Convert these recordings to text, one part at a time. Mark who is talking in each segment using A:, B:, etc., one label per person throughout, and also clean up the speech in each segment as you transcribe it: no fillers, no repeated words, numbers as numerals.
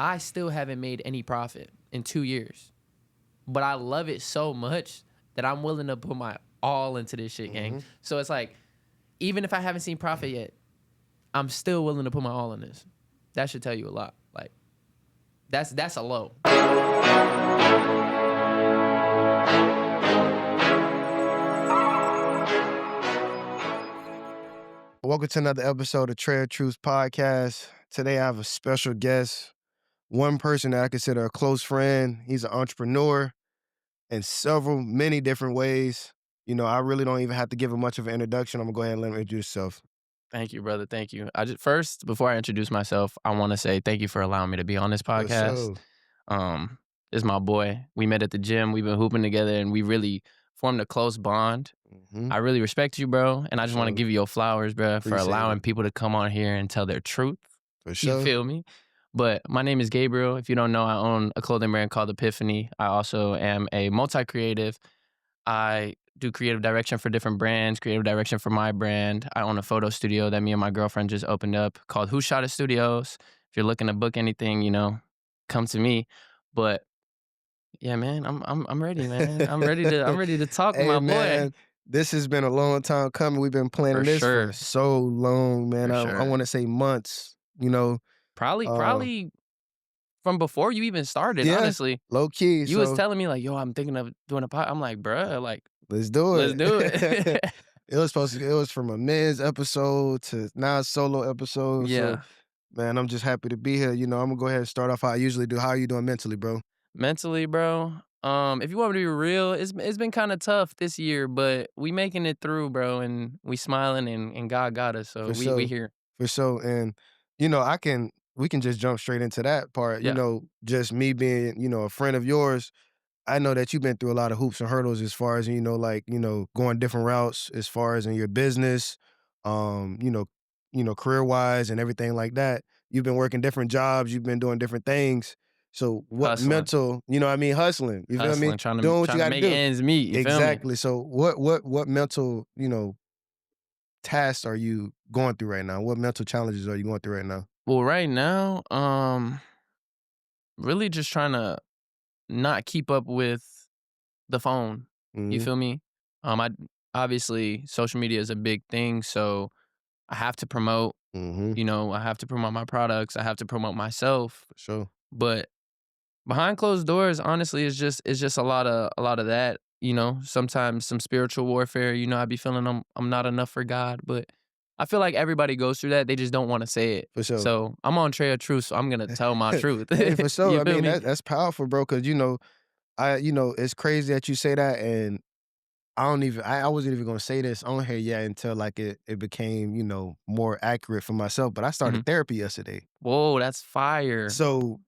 A: I still haven't made any profit in 2 years. But I love it so much that I'm willing to put my all into this shit, gang. So it's like, even if I haven't seen profit yet, I'm still willing to put my all in this. That should tell you a lot. Like, that's a low.
B: Welcome to another episode of Trey Truth Podcast. Today I have a special guest, one person that I consider a close friend. He's an entrepreneur in many different ways. You know, I really don't even have to give him much of an introduction. I'm gonna go ahead and let him introduce himself.
A: Thank you, brother. Thank you. First, before I introduce myself, I want to say thank you for allowing me to be on this podcast. This is my boy. We met at the gym. We've been hooping together, and we really formed a close bond. I really respect you, bro, and I just want to give you your flowers, bro, for allowing people to come on here and tell their truth.
B: For sure.
A: You feel me? But my name is Gabriel. If you don't know, I own a clothing brand called Epiphany. I also am a multi-creative. I do creative direction for different brands, creative direction for my brand. I own a photo studio that me and my girlfriend just opened up called Who Shot It Studios. If you're looking to book anything, you know, come to me. But yeah, man, I'm ready, man. I'm ready to talk to my boy.
B: This has been a long time coming. We've been planning this for so long, man. I want to say months, you know.
A: Probably from before you even started, honestly.
B: Low key.
A: You was telling me like, yo, I'm thinking of doing a podcast. I'm like, bruh, like,
B: let's do it.
A: Let's do it.
B: It was from a men's episode to now a solo episode.
A: Yeah.
B: So, man, I'm just happy to be here. You know, I'm gonna go ahead and start off how I usually do. How are you doing mentally, bro?
A: Mentally, bro. If you want me to be real, it's been kind of tough this year, but we making it through, bro, and we smiling and God got us. So we here.
B: For sure. And, you know, we can just jump straight into that part.
A: Yeah.
B: You know, just me being, you know, a friend of yours, I know that you've been through a lot of hoops and hurdles as far as, you know, like, you know, going different routes as far as in your business, you know, career-wise and everything like that. You've been working different jobs, you've been doing different things. So what
A: Hustling.
B: mental, you know what I mean? Hustling. You feel me?
A: Trying
B: doing what
A: to
B: you gotta
A: make
B: do.
A: ends meet. You
B: Exactly.
A: Feel me?
B: So what mental, you know, tasks are you going through right now? What mental challenges are you going through right now?
A: Well, right now, really just trying to not keep up with the phone. You feel me? I obviously social media is a big thing, so I have to promote. You know, I have to promote my products. I have to promote myself.
B: For sure.
A: But behind closed doors, honestly, it's just a lot of that. You know, sometimes some spiritual warfare. You know, I be feeling I'm not enough for God, but I feel like everybody goes through that. They just don't want to say it.
B: For sure.
A: So I'm on Trey of Truth, so I'm gonna tell my truth.
B: Hey, for sure.
A: You
B: I
A: feel
B: mean,
A: me?
B: that's powerful, bro. Because you know, it's crazy that you say that, and I wasn't even gonna say this on here yet until like it became, you know, more accurate for myself. But I started therapy yesterday.
A: Whoa, that's fire.
B: So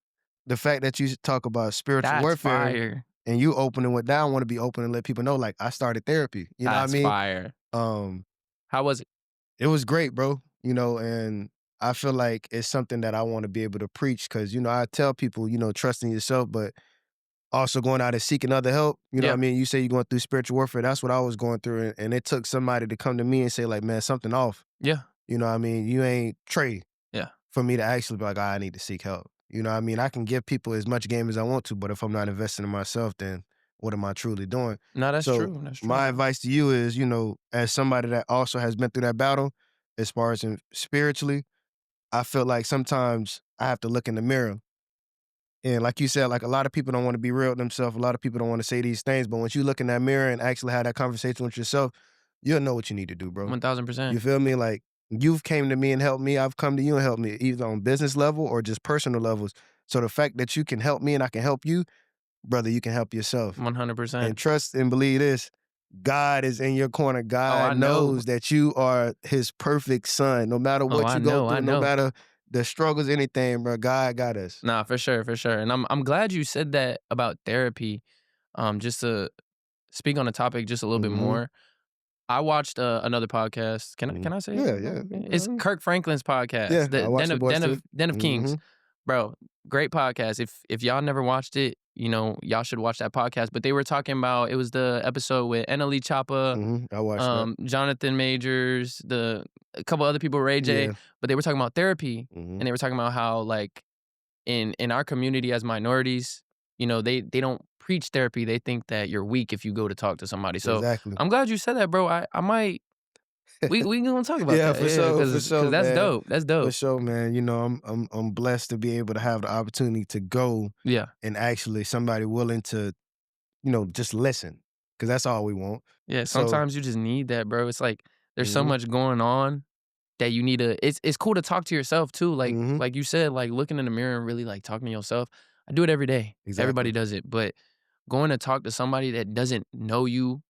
B: the fact that you talk about spiritual
A: That's
B: warfare
A: fire.
B: and you opening with that, I want to be open and let people know, like, I started therapy. You know what I mean?
A: Fire. How was it?
B: It was great, bro. You know, and I feel like it's something that I want to be able to preach because, you know, I tell people, you know, trust in yourself, but also going out and seeking other help. You know what I mean? You say you're going through spiritual warfare. That's what I was going through. And it took somebody to come to me and say, like, man, something off.
A: Yeah.
B: You know what I mean? You ain't Trey.
A: Yeah.
B: For me to actually be like, I need to seek help. You know what I mean? I can give people as much game as I want to, but if I'm not investing in myself, then what am I truly doing?
A: No, that's true. That's true.
B: My advice to you is, you know, as somebody that also has been through that battle, as far as spiritually, I feel like sometimes I have to look in the mirror. And like you said, like a lot of people don't want to be real with themselves. A lot of people don't want to say these things. But once you look in that mirror and actually have that conversation with yourself, you'll know what you need to do, bro.
A: 1000%.
B: You feel me? Like, you've came to me and helped me. I've come to you and helped me, either on business level or just personal levels. So the fact that you can help me and I can help you, brother, you can help yourself.
A: 100%.
B: And trust and believe this. God is in your corner. God knows that you are his perfect son. No matter what you go through, no matter the struggles, anything, bro, God got us.
A: Nah, for sure, for sure. And I'm glad you said that about therapy. Just to speak on the topic just a little bit more. I watched another podcast. Can I say it?
B: Yeah.
A: It's Kirk Franklin's podcast.
B: Yeah,
A: the Den of Kings. Bro, great podcast. If y'all never watched it, you know, y'all should watch that podcast. But they were talking about, it was the episode with Annalie Chapa,
B: I watched that.
A: Jonathan Majors, a couple other people, Ray J.
B: Yeah.
A: But they were talking about therapy. And they were talking about how, like, in our community as minorities, you know, they don't preach therapy. They think that you're weak if you go to talk to somebody. So
B: Exactly.
A: I'm glad you said that, bro. I might we gonna talk about
B: Yeah,
A: that. Yeah,
B: for
A: cause
B: sure,
A: that's
B: man.
A: dope. That's
B: For
A: dope.
B: sure, man. You know, I'm blessed to be able to have the opportunity to go
A: Yeah.
B: and actually somebody willing to, just listen, because that's all we want.
A: Yeah.
B: So,
A: Sometimes you just need that, bro. It's like there's so
B: mhm,
A: much going on that you need to it's cool to talk to yourself too.
B: mhm,
A: Like you said, like looking in the mirror and really like talking to yourself. I do it every day. Everybody
B: exactly.
A: does it. But going to talk to somebody that doesn't know you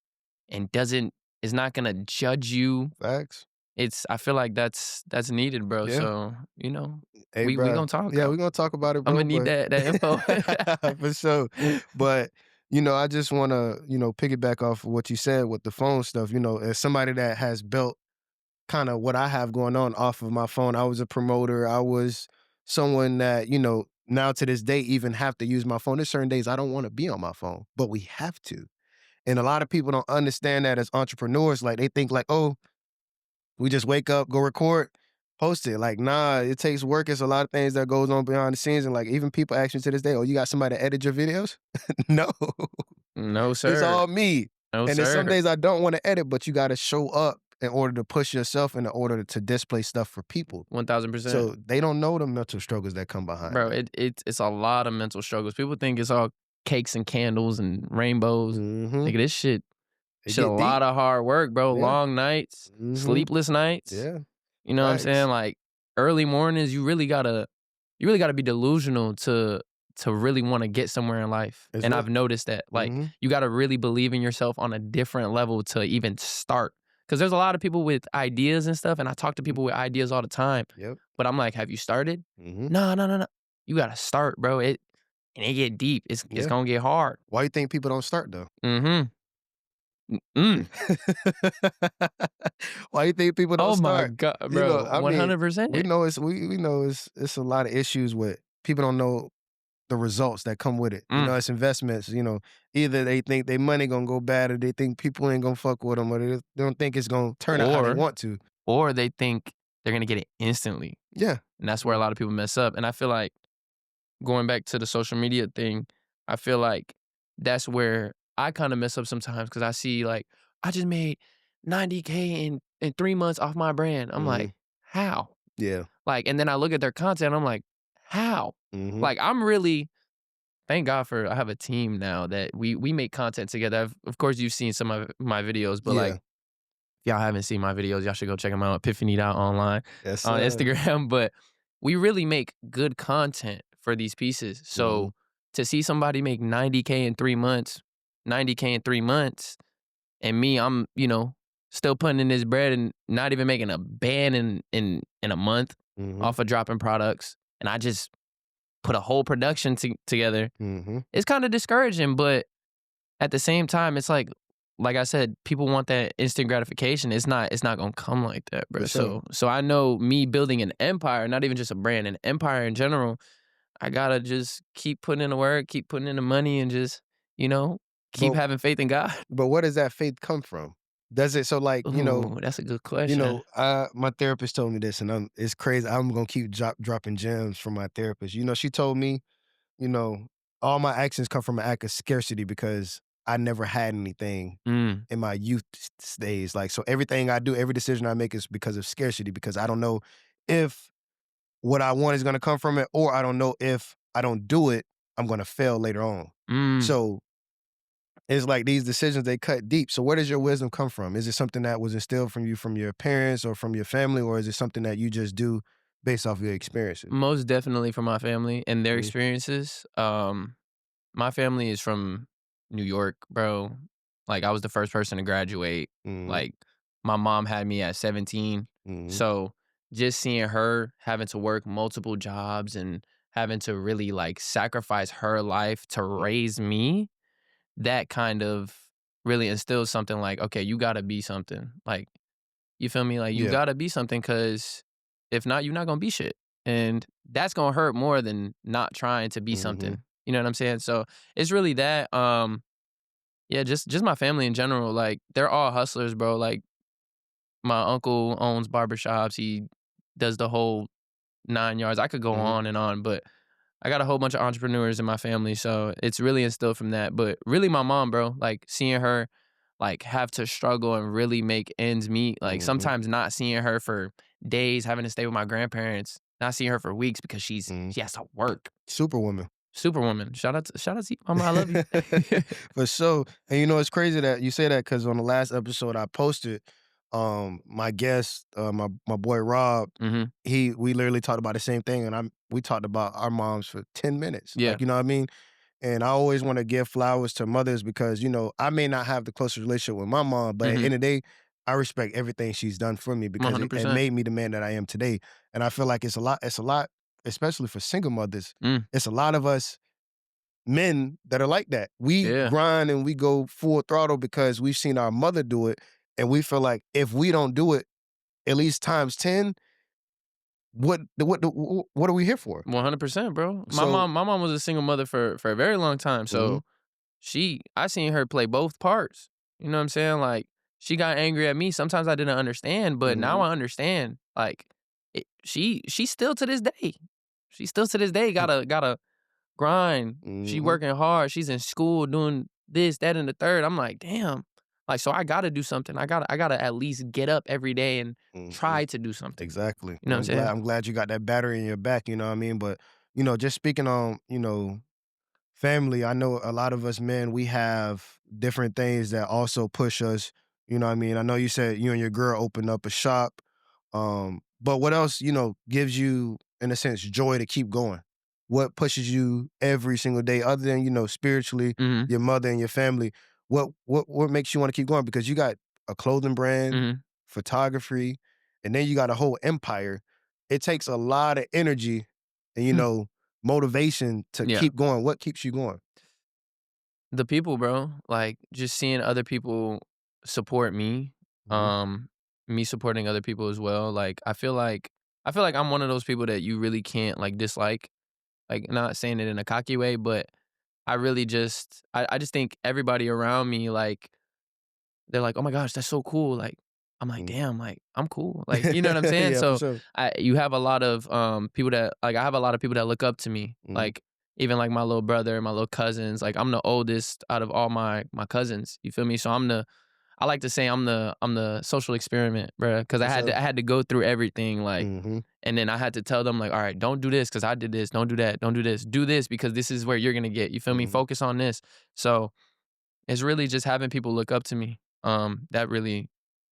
A: and doesn't is not gonna judge you,
B: Facts.
A: I feel like that's needed, bro.
B: Yeah.
A: So, you know,
B: Hey,
A: we
B: bro.
A: gonna talk.
B: Yeah, we're gonna talk about it,
A: I'm
B: bro.
A: gonna need
B: But
A: that info.
B: for sure. But I just want to, piggyback off of what you said with the phone stuff. As somebody that has built kind of what I have going on off of my phone, I was a promoter. I was someone that now to this day even have to use my phone. There's certain days I don't want to be on my phone, but we have to. And a lot of people don't understand that as entrepreneurs. Like they think like, oh, we just wake up, go record, post it. Like, nah, it takes work. It's a lot of things that goes on behind the scenes. And like even people ask me to this day, oh, you got somebody to edit your videos? No.
A: No,
B: It's
A: sir.
B: all me.
A: No,
B: And there's some
A: sir.
B: days I don't want to edit, but you gotta show up in order to push yourself, in order to display stuff for people.
A: 1000%.
B: So they don't know the mental struggles that come behind
A: Bro,
B: that.
A: it's a lot of mental struggles. People think it's all cakes and candles and rainbows.
B: Mhm.
A: Nigga, this
B: It
A: a
B: get
A: lot
B: deep.
A: of hard work, bro.
B: Yeah.
A: Long nights,
B: Mhm.
A: sleepless nights.
B: Yeah.
A: You know what I'm saying?
B: Facts.
A: Like early mornings, you really gotta be delusional to really want to get somewhere in life.
B: That's
A: And
B: right.
A: I've noticed that. Like
B: Mhm.
A: you gotta really believe in yourself on a different level to even start. Cause there's a lot of people with ideas and stuff, and I talk to
B: Mhm.
A: people with ideas all the time.
B: Yep.
A: But I'm like, have you started?
B: Mhm.
A: No, no, no, no. You gotta start, bro. It get deep. It's
B: Yeah.
A: gonna get hard.
B: Why you think people don't start though?
A: Mm-hmm. Mm.
B: Why you think people don't
A: Oh my
B: start?
A: god, bro.
B: I mean,
A: 100%.
B: we know it's a lot of issues with people don't know the results that come with it.
A: Mm.
B: It's investments. Either they think their money gonna go bad, or they think people ain't gonna fuck with them, or they don't think it's gonna turn out how they
A: Or
B: want to.
A: or they think they're gonna get it instantly.
B: Yeah.
A: And that's where a
B: Mm,
A: lot of people mess up. And I feel like going back to the social media thing, I feel like that's where I kind of mess up sometimes because I see like I just made 90K in 3 months off my brand. I'm
B: mhm.
A: like, how?
B: Yeah.
A: Like, and then I look at their content, I'm like, how?
B: Mhm.
A: Like, I'm really thank God for I have a team now that we make content together. Of course, you've seen some of my videos, but like
B: Yeah.
A: if y'all haven't seen my videos, y'all should go check them out. Epiphany.online
B: Yes,
A: on
B: sir.
A: Instagram. But we really make good content for these pieces.
B: Mhm.
A: So to see somebody make 90K in 3 months, 90K in 3 months, and me, I'm, still putting in this bread and not even making a band in a month
B: Mhm.
A: off of dropping products. And I just put a whole production together.
B: Mhm.
A: It's kind of discouraging, but at the same time, it's like I said, people want that instant gratification. It's not gonna come like that, bro.
B: For sure.
A: So I know me building an empire, not even just a brand, an empire in general, I gotta just keep putting in the work, keep putting in the money, and just, you know, keep
B: But
A: having faith in God.
B: where does that faith come from? Does it so like,
A: Ooh, that's a good question.
B: my therapist told me this, and it's crazy. I'm gonna keep dropping gems from my therapist. She told me, you know, all my actions come from an act of scarcity because I never had anything
A: Mm,
B: in my youth days. Like, so everything I do, every decision I make is because of scarcity, because I don't know if what I want is gonna come from it, or I don't know if I don't do it, I'm gonna fail later on.
A: mm.
B: So it's like these decisions, they cut deep. So where does your wisdom come from? Is it something that was instilled from you from your parents or from your family, or is it something that you just do based off of your experiences?
A: Most definitely from my family and their
B: Mhm,
A: experiences. My family is from New York, bro. Like I was the first person to graduate.
B: mhm,
A: Like my mom had me at 17.
B: mhm,
A: So just seeing her having to work multiple jobs and having to really like sacrifice her life to
B: mhm.
A: raise me, that kind of really instills something like, okay, you gotta be something. Like, you feel me? Like you
B: Yeah.
A: gotta be something because if not, you're not gonna be shit. And that's gonna hurt more than not trying to be
B: Mhm,
A: something. You know what I'm saying? So it's really that. Yeah, just my family in general. Like they're all hustlers, bro. Like my uncle owns barbershops. He does the whole 9 yards. I could go
B: mhm,
A: on and on, but I got a whole bunch of entrepreneurs in my family, so it's really instilled from that. But really, my mom, bro, like seeing her like have to struggle and really make ends meet. Like
B: Mhm,
A: sometimes not seeing her for days, having to stay with my grandparents, not seeing her for weeks because
B: mhm.
A: she has to work.
B: Superwoman.
A: Superwoman. Shout out to you, mama. I love you.
B: For sure. And you know, it's crazy that you say that because on the last episode I posted, my guest, my boy Rob,
A: hmm
B: we literally talked about the same thing, and we talked about our moms for 10 minutes.
A: Yeah.
B: Like, you know what I mean? And I always want to give flowers to mothers because, you know, I may not have the closest relationship with my mom, but at the
A: hmm
B: end of the day, I respect everything she's done for me
A: One
B: because
A: hundred
B: it
A: percent.
B: made me the man that I am today. And I feel like it's a lot, especially for single mothers.
A: Mm.
B: It's a lot of us men that are like that. We
A: Yeah.
B: grind and we go full throttle because we've seen our mother do it. And we feel like if we don't do it at least times 10, what are we here for?
A: 100%, bro.
B: So,
A: My mom was a single mother for a very long time.
B: mhm,
A: So I seen her play both parts. You know what I'm saying? Like she got angry at me. Sometimes I didn't understand, but now
B: mhm,
A: I understand. Like she still to this day. She still to this day gotta grind. She
B: mhm,
A: working hard. She's in school doing this, that, and the third. I'm like, damn. Like, so I gotta do something. I gotta at least get up every day and
B: mhm.
A: try to do something.
B: Exactly.
A: You know what I'm saying?
B: I'm glad you got that battery in your back, you know what I mean? But, you know, just speaking on, family, I know a lot of us men, we have different things that also push us, you know what I mean? I know you said you and your girl opened up a shop. But what else, gives you, in a sense, joy to keep going? What pushes you every single day other than, spiritually,
A: hmm
B: your mother and your family? What makes you want to keep going? Because you got a clothing brand,
A: hmm
B: photography, and then you got a whole empire. It takes a lot of energy and, motivation to
A: Yeah.
B: keep going. What keeps you going?
A: The people, bro. Like just seeing other people support me,
B: Mhm,
A: um, me supporting other people as well. Like I feel like I'm one of those people that you really can't like dislike. Like not saying it in a cocky way, but I really I just think everybody around me like they're like, "Oh my gosh, that's so cool." Like I'm like,
B: mhm.
A: "Damn, like I'm cool." Like you know what I'm saying?
B: Yeah, for
A: So
B: sure.
A: you have a lot of people that like I have a lot of people that look up to me.
B: Mhm,
A: Like even like my little brother, my little cousins. Like I'm the oldest out of all my cousins. You feel me? So I like to say I'm the social experiment, bro. Because
B: for sure.
A: I had to go through everything like.
B: Mhm,
A: And then I had to tell them like, all right, don't do this because I did this. Don't do that. Don't do this. Do this because this is where you're gonna get. You feel me?
B: mhm,
A: Focus on this. So it's really just having people look up to me. That really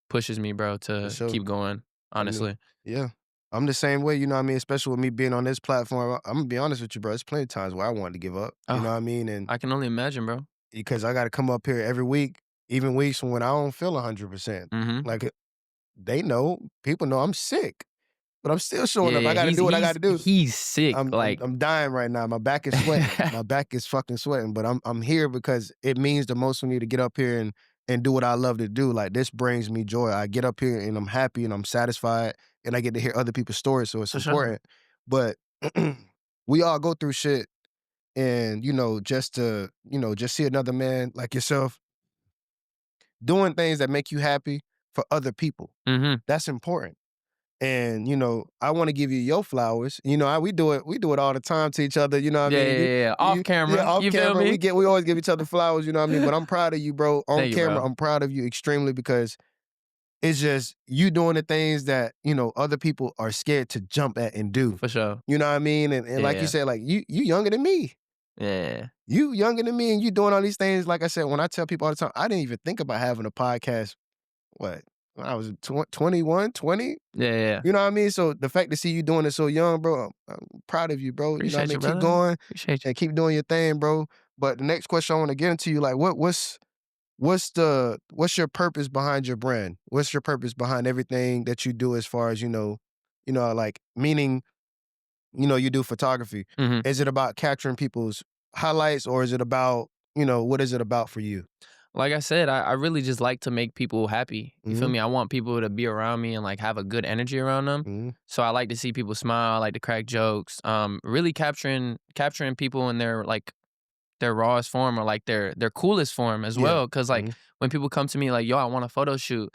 A: pushes me, bro,
B: for
A: to
B: sure.
A: keep going.
B: I mean,
A: Honestly.
B: yeah. I'm the same way, you know what I mean? Especially with me being on this platform. I'm gonna be honest with you, bro. There's plenty of times where I wanted to give up. You know
A: Oh,
B: what I mean? And
A: I can only imagine, bro.
B: because I gotta come up here every week, even weeks when I don't feel 100%.
A: Mhm.
B: Like they know, people know I'm sick, but I'm still showing
A: Yeah,
B: up. I
A: yeah.
B: gotta do what I gotta do.
A: He's sick. Like
B: I'm dying right now. My back is sweating. My back is fucking sweating, but I'm here because it means the most for me to get up here and do what I love to do. Like this brings me joy. I get up here and I'm happy and I'm satisfied and I get to hear other people's stories, so it's
A: for sure.
B: important. But we all go through shit and just to, just see another man like yourself doing things that make you happy for other people.
A: Mhm.
B: That's important. And, I wanna give you your flowers. We do it all the time to each other, you know what I
A: Yeah,
B: mean?
A: yeah, yeah, yeah. Off
B: Yeah,
A: camera.
B: off
A: You feel
B: camera,
A: me?
B: we always give each other flowers, you know what I mean? But I'm proud of you, bro. On
A: Thank you,
B: camera,
A: bro.
B: I'm proud of you extremely because it's just you doing the things that, other people are scared to jump at and do.
A: For sure.
B: You know what I mean? And like you
A: Yeah.
B: said, like you younger than me.
A: Yeah.
B: You younger than me and you doing all these things. Like I said, when I tell people all the time, I didn't even think about having a podcast, what, when I was 21, 20?
A: Yeah, yeah. Yeah.
B: You know what I mean? So the fact to see you doing it so young, bro, I'm proud of you, bro. You know what I
A: Appreciate
B: mean?
A: you,
B: Keep
A: brother.
B: going
A: Appreciate you.
B: and keep doing your thing, bro. But the next question I want to get into you, like, what's your purpose behind your brand? What's your purpose behind everything that you do as far as like meaning, you do photography.
A: Mhm.
B: Is it about capturing people's highlights or is it about, what is it about for you?
A: Like I said, I really just like to make people happy. You feel
B: Mm-hmm.
A: me? I want people to be around me and like have a good energy around them.
B: Mm-hmm.
A: So I like to see people smile. I like to crack jokes. Really capturing people in their like their rawest form or like their coolest form as
B: Yeah.
A: well. Cause like
B: Mm-hmm.
A: when people come to me like, yo, I want a photo shoot.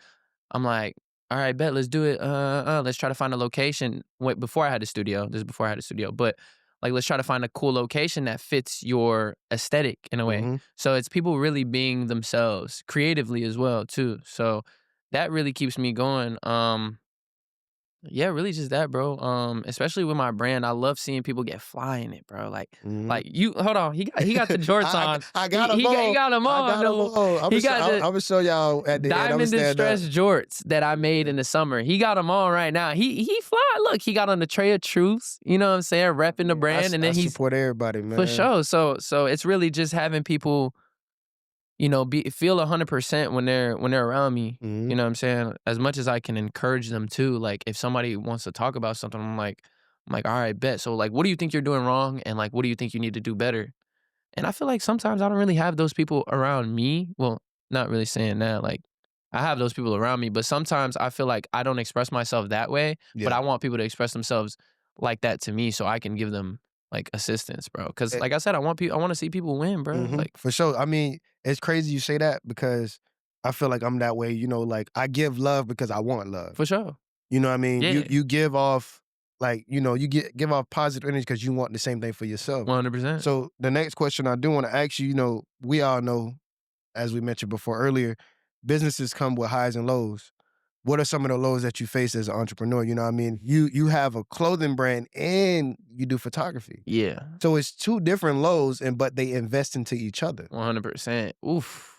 A: I'm like, all right, bet, let's do it. Let's try to find a location. Wait, before I had a studio. This is before I had a studio. But Like, let's try to find a cool location that fits your aesthetic in a way.
B: Mm-hmm.
A: So it's people really being themselves creatively as well too. So that really keeps me going. Yeah, really just that, bro. Especially with my brand, I love seeing people get fly in it, bro.
B: Mm-hmm.
A: Like you. Hold on, he got the jorts on.
B: I got them
A: He
B: all.
A: got them
B: I
A: on.
B: got them
A: No,
B: all. I'm
A: he got the
B: gonna show y'all at the end. I'm gonna
A: diamond
B: stand up.
A: distressed jorts that I made in the summer. He got them on right now. He fly. Look, he got on the Trey of Truths. You know what I'm saying? Repping the brand, and
B: I
A: then he's
B: support everybody, man.
A: for sure. So it's really just having people, you know, feel 100% when they're around me.
B: Mm-hmm.
A: You know what I'm saying? As much as I can encourage them too. Like if somebody wants to talk about something, I'm like, all right, bet. So like, what do you think you're doing wrong? And like, what do you think you need to do better? And I feel like sometimes I don't really have those people around me. Well, not really saying that. Like I have those people around me, but sometimes I feel like I don't express myself that way. But
B: Yeah.
A: I want people to express themselves like that to me, so I can give them like assistance, bro. Because like I said, I want to see people win, bro.
B: Mm-hmm.
A: Like
B: For sure. I mean, it's crazy you say that because I feel like I'm that way. You know, like I give love because I want love.
A: for sure.
B: You know what I mean?
A: Yeah.
B: You give off like, you know, you give off positive energy because you want the same thing for yourself.
A: 100%.
B: So the next question I do want to ask you, you know, we all know, as we mentioned before earlier, businesses come with highs and lows. What are some of the lows that you face as an entrepreneur? You know what I mean? You have a clothing brand and you do photography.
A: Yeah.
B: So it's two different lows, but they invest into each other.
A: 100%. Oof.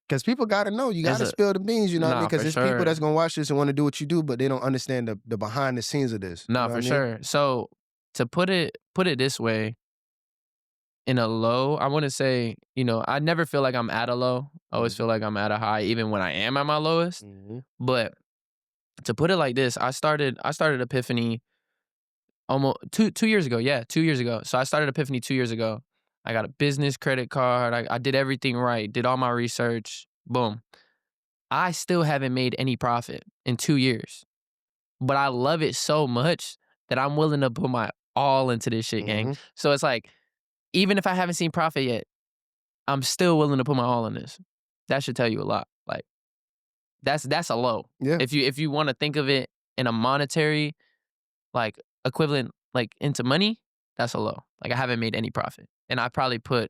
B: Because people got to know, you got to
A: It's a-
B: spill the beans, you know what I
A: Nah,
B: mean? Because
A: for
B: there's
A: sure.
B: people that's going to watch this and want to do what you do, but they don't understand the behind the scenes of this.
A: Nah,
B: you know
A: for
B: what I mean?
A: sure. So to put it this way, in a low, I want to say, you know, I never feel like I'm at a low. I always feel like I'm at a high, even when I am at my lowest.
B: Mm-hmm.
A: But to put it like this, I started Epiphany almost 2 years ago. Yeah, 2 years ago. So I started Epiphany 2 years ago. I got a business credit card. I did everything right. Did all my research. Boom. I still haven't made any profit in 2 years. But I love it so much that I'm willing to put my all into this shit, gang.
B: Mm-hmm.
A: So it's like, even if I haven't seen profit yet, I'm still willing to put my all in this. That should tell you a lot. Like that's a low.
B: Yeah.
A: If you want to think of it in a monetary like equivalent, like into money, that's a low. Like I haven't made any profit, and I probably put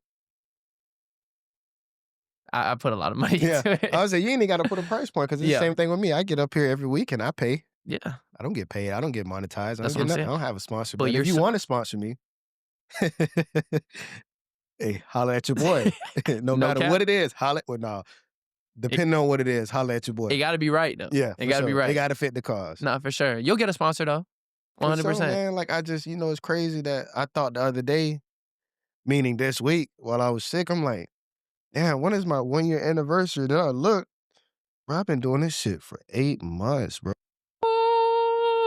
A: I put a lot of money
B: Yeah.
A: into it.
B: I was saying, you ain't got to put a price point because it's
A: Yeah.
B: the same thing with me. I get up here every week and I pay.
A: Yeah,
B: I don't get paid. I don't get monetized. I
A: That's
B: don't
A: what
B: get
A: I'm
B: nothing. I
A: saying.
B: don't have a sponsor.
A: But
B: But
A: you're
B: if you
A: so-
B: want to sponsor me, hey, holla at your boy. No matter
A: cap.
B: what it is, holla. Well, no. Depending on what it is, holla at your boy.
A: It got to be right though.
B: Yeah.
A: it
B: for
A: got to be
B: sure.
A: right.
B: It got to fit the cause.
A: Nah, for sure. You'll get a sponsor though.
B: For
A: 100%.
B: sure, man. Like I just, you know, it's crazy that I thought the other day, meaning this week, while I was sick, I'm like, damn, when is my 1 year anniversary? Then I look, bro, I've been doing this shit for 8 months, bro.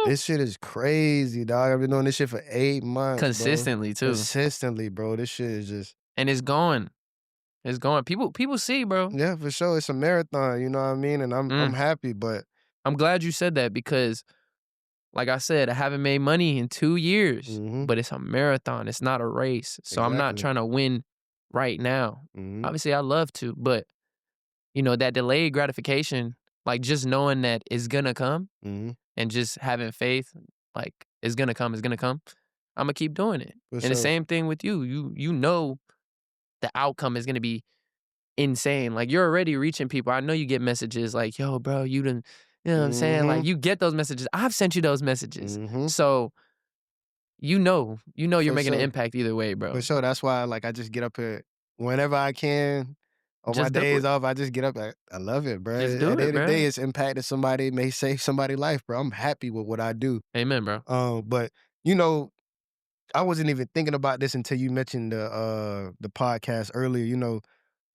B: This shit is crazy, dog. I've been doing this shit for 8 months,
A: Consistently
B: bro.
A: too.
B: Consistently, bro. This shit is just,
A: And it's going. It's going. People see, bro.
B: yeah, for sure. It's a marathon, you know what I mean? And I'm happy, but
A: I'm glad you said that because, like I said, I haven't made money in 2 years, but it's a marathon. It's not a race. So I'm not
B: Exactly.
A: trying to win right now. Obviously, I love to, but you know that delayed gratification, like just knowing that it's gonna come and just having faith, like it's gonna come, it's gonna come. I'm gonna keep doing it.
B: For
A: And
B: sure.
A: the same thing with you. You know the outcome is gonna be insane. Like you're already reaching people. I know you get messages like, yo, bro, you done, you know what I'm saying? Like you get those messages. I've sent you those messages. So you know you're
B: For
A: making an
B: sure.
A: impact either way, bro.
B: For sure. That's why, like, I just get up here whenever I can. On my
A: Just do
B: days
A: it.
B: off, I just get up. I love it, bro.
A: Just
B: At
A: do
B: the
A: it,
B: end of the
A: bro.
B: day, it's impacted somebody. It may save somebody's life, bro. I'm happy with what I do.
A: Amen, bro.
B: But you know, I wasn't even thinking about this until you mentioned the podcast earlier. You know,